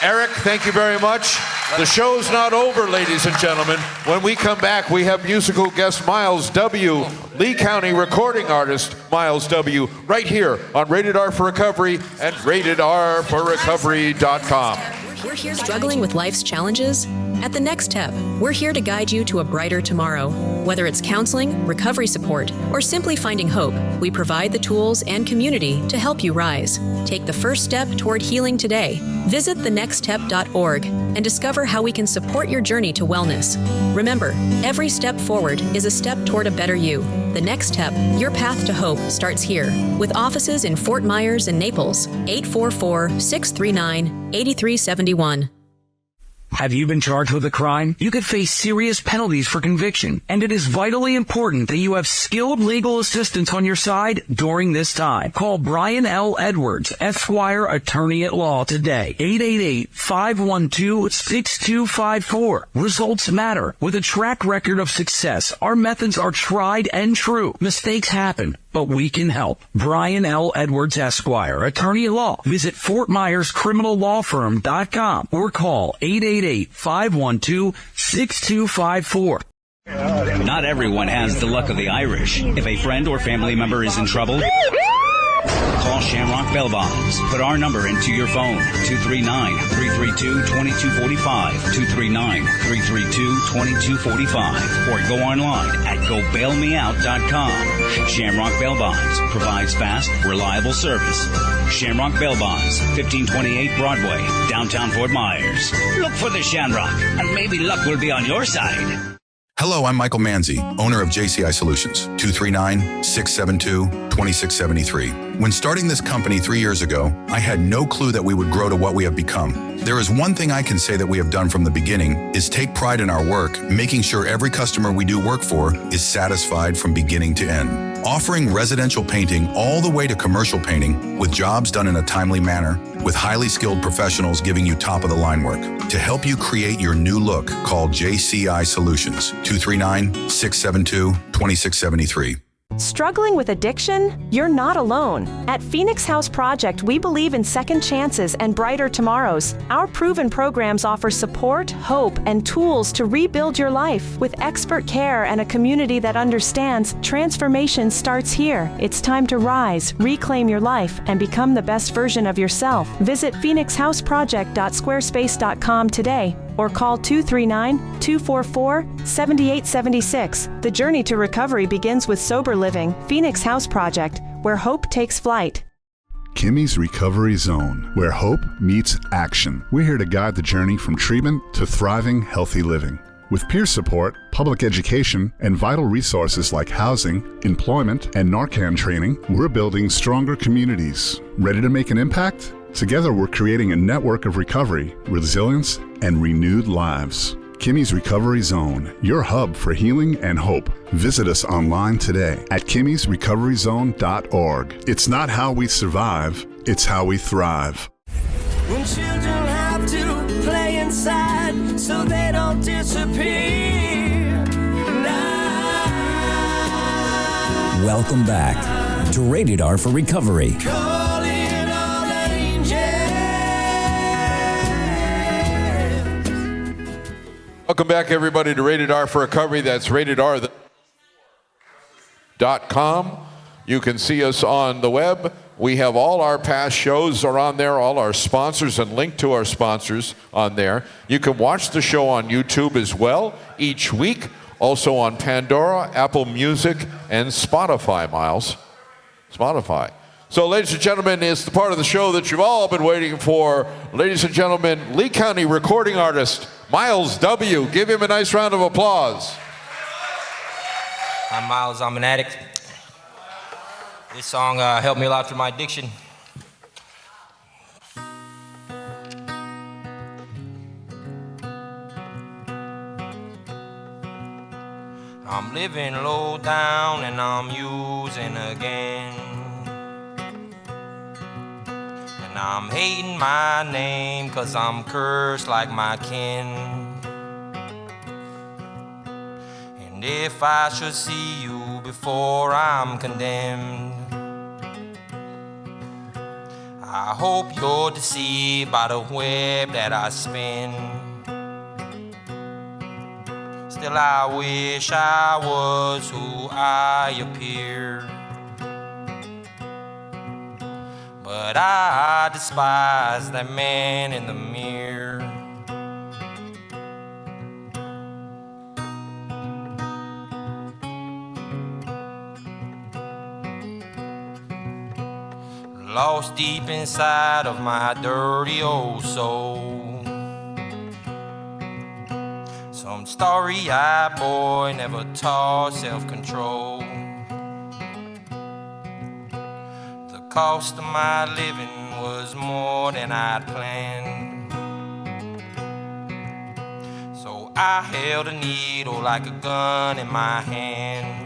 Eric, thank you very much. The show's not over, ladies and gentlemen. When we come back, we have musical guest Myles W., Lee County recording artist Myles W., right here on Rated R for Recovery and RatedRforRecovery.com. We're here struggling with life's challenges. At the Next Step, we're here to guide you to a brighter tomorrow. Whether it's counseling, recovery support, or simply finding hope, we provide the tools and community to help you rise. Take the first step toward healing today. Visit thenextstep.org and discover how we can support your journey to wellness. Remember, every step forward is a step toward a better you. The Next Step, your path to hope, starts here. With offices in Fort Myers and Naples, 844-639-8371. Have you been charged with a crime? You could face serious penalties for conviction, and it is vitally important that you have skilled legal assistance on your side during this time. Call Brian L. Edwards, Esquire, attorney at law today. 888-512-6254. Results matter. With a track record of success, our methods are tried and true. Mistakes happen, but we can help. Brian L. Edwards, Esquire, attorney at law. Visit FortMyersCriminalLawFirm.com or call 888-512-6254. Not everyone has the luck of the Irish. If a friend or family member is in trouble, call Shamrock Bail Bonds. Put our number into your phone, 239-332-2245, 239-332-2245, or go online at gobailmeout.com. Shamrock Bail Bonds provides fast, reliable service. Shamrock Bail Bonds, 1528 Broadway, downtown Fort Myers. Look for the Shamrock, and maybe luck will be on your side. Hello, I'm Michael Manzi, owner of JCI Solutions, 239-672-2673. When starting this company 3 years ago, I had no clue that we would grow to what we have become. There is one thing I can say that we have done from the beginning is take pride in our work, making sure every customer we do work for is satisfied from beginning to end. Offering residential painting all the way to commercial painting with jobs done in a timely manner, with highly skilled professionals giving you top-of-the-line work. To help you create your new look, call JCI Solutions, 239-672-2673. Struggling with addiction? You're not alone. At Phoenix House Project, we believe in second chances and brighter tomorrows. Our proven programs offer support, hope, and tools to rebuild your life. With expert care and a community that understands, transformation starts here. It's time to rise, reclaim your life, and become the best version of yourself. Visit phoenixhouseproject.squarespace.com today or call 239-244-7876. The journey to recovery begins with sober living. Phoenix House Project, where hope takes flight. Kimmies Recovery Zone, where hope meets action. We're here to guide the journey from treatment to thriving, healthy living. With peer support, public education, and vital resources like housing, employment, and Narcan training, we're building stronger communities. Ready to make an impact? Together, we're creating a network of recovery, resilience, and renewed lives. Kimmies Recovery Zone, your hub for healing and hope. Visit us online today at kimmiesrecoveryzone.org. It's not how we survive, it's how we thrive. When children have to play inside so they don't disappear. Welcome back to Rated R for Recovery. Welcome back, everybody, to Rated R for Recovery. That's ratedr.com. You can see us on the web. We have all our past shows are on there, all our sponsors, and link to our sponsors on there. You can watch the show on YouTube as well each week. Also on Pandora, Apple Music, and Spotify, Myles. Spotify. So, ladies and gentlemen, it's the part of the show that you've all been waiting for. Ladies and gentlemen, Lee County recording artist, Myles W. Give him a nice round of applause. I'm Myles, I'm an addict. This song helped me a lot through my addiction. I'm living low down and I'm using again. And I'm hating my name 'cause I'm cursed like my kin. And if I should see you before I'm condemned, I hope you're deceived by the web that I spin. Still I wish I was who I appear, but I despise that man in the mirror. Lost deep inside of my dirty old soul, some starry-eyed boy never taught self-control. The cost of my living was more than I'd planned, so I held a needle like a gun in my hand.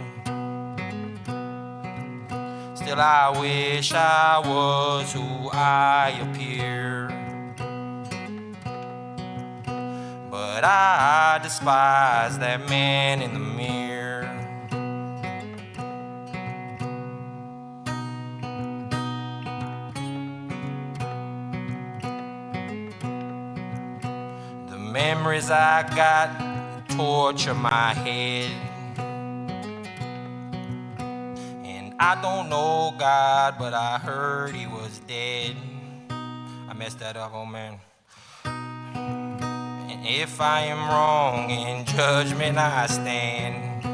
Still I wish I was who I appear, but I despise that man in the mirror. The memories I got torture my head. I don't know God, but I heard he was dead. I messed that up, oh man. And if I am wrong, in judgment I stand.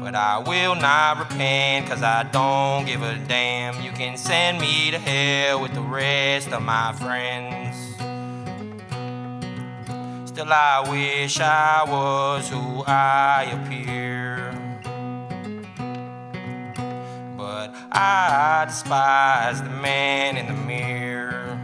But I will not repent, 'cause I don't give a damn. You can send me to hell with the rest of my friends. Still I wish I was who I appear. But I despise the man in the mirror.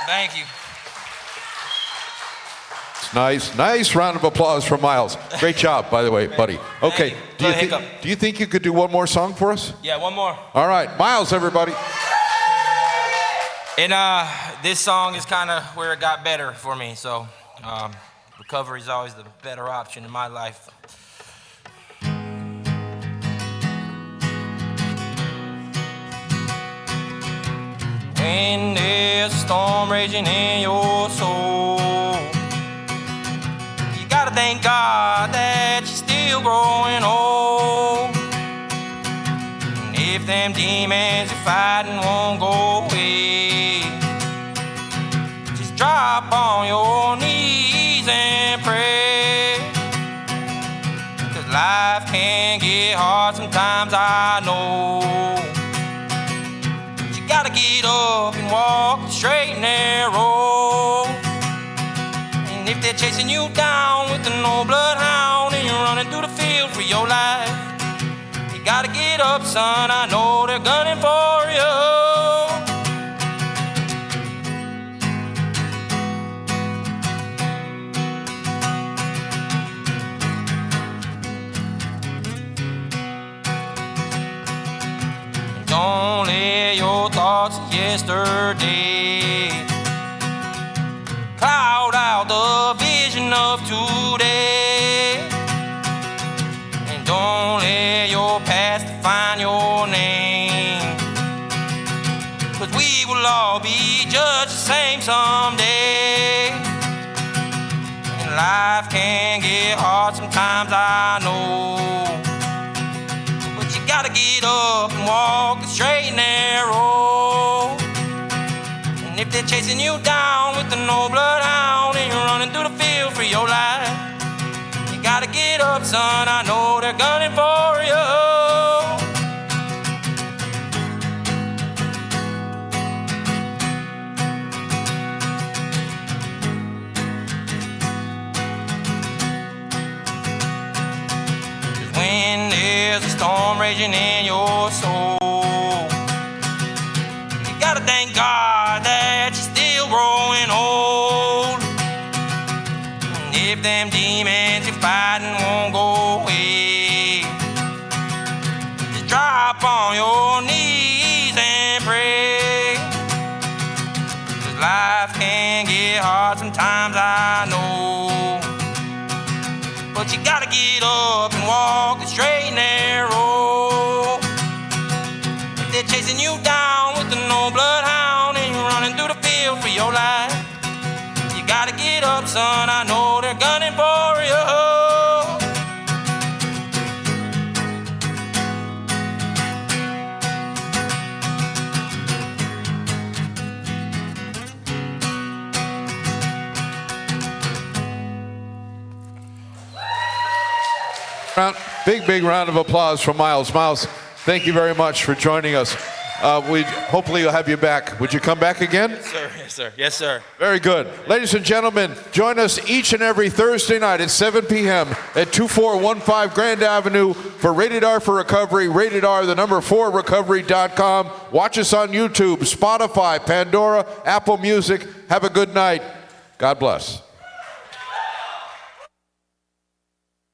Thank you. Nice round of applause for Myles. Great job, by the way, buddy. Okay, do you think you could do one more song for us? Yeah, one more. All right, Myles, everybody. And this song is kind of where it got better for me. So recovery is always the better option in my life. When there's a storm raging in your soul, you gotta thank God that you're still growing old. And if them demons you're fighting won't go away, just drop on your knees and pray. 'Cause life can get hard sometimes, I know. Gotta get up and walk the straight and narrow. And if they're chasing you down with an old bloodhound and you're running through the field for your life, you gotta get up, son, I know they're gunning for you. Don't let your thoughts of yesterday cloud out the vision of today. And don't let your past define your name, 'cause we will all be judged the same someday. And life can get hard sometimes, I know. Gotta get up and walk the straight and narrow. And if they're chasing you down with an old bloodhound and you're running through the field for your life, you gotta get up, son, I know they're gunning for you. When there's a storm raging in your soul, you gotta thank God that you're still growing old. And if them demons you're fighting won't go away, just drop on your knees and pray. 'Cause life can get hard sometimes, I know. But you gotta get up and walk the straight and narrow. If they're chasing you down with an old bloodhound and you're running through the field for your life, you gotta get up, son, I know they're gunning for you. Big round of applause for Myles. Myles, thank you very much for joining us. Hopefully we'll have you back. Would you come back again? Yes, sir. Yes, sir. Yes, sir. Very good. Ladies and gentlemen, join us each and every Thursday night at 7 p.m. at 2415 Grand Avenue for Rated R for Recovery, Rated R, the number 4 recovery.com. Watch us on YouTube, Spotify, Pandora, Apple Music. Have a good night. God bless.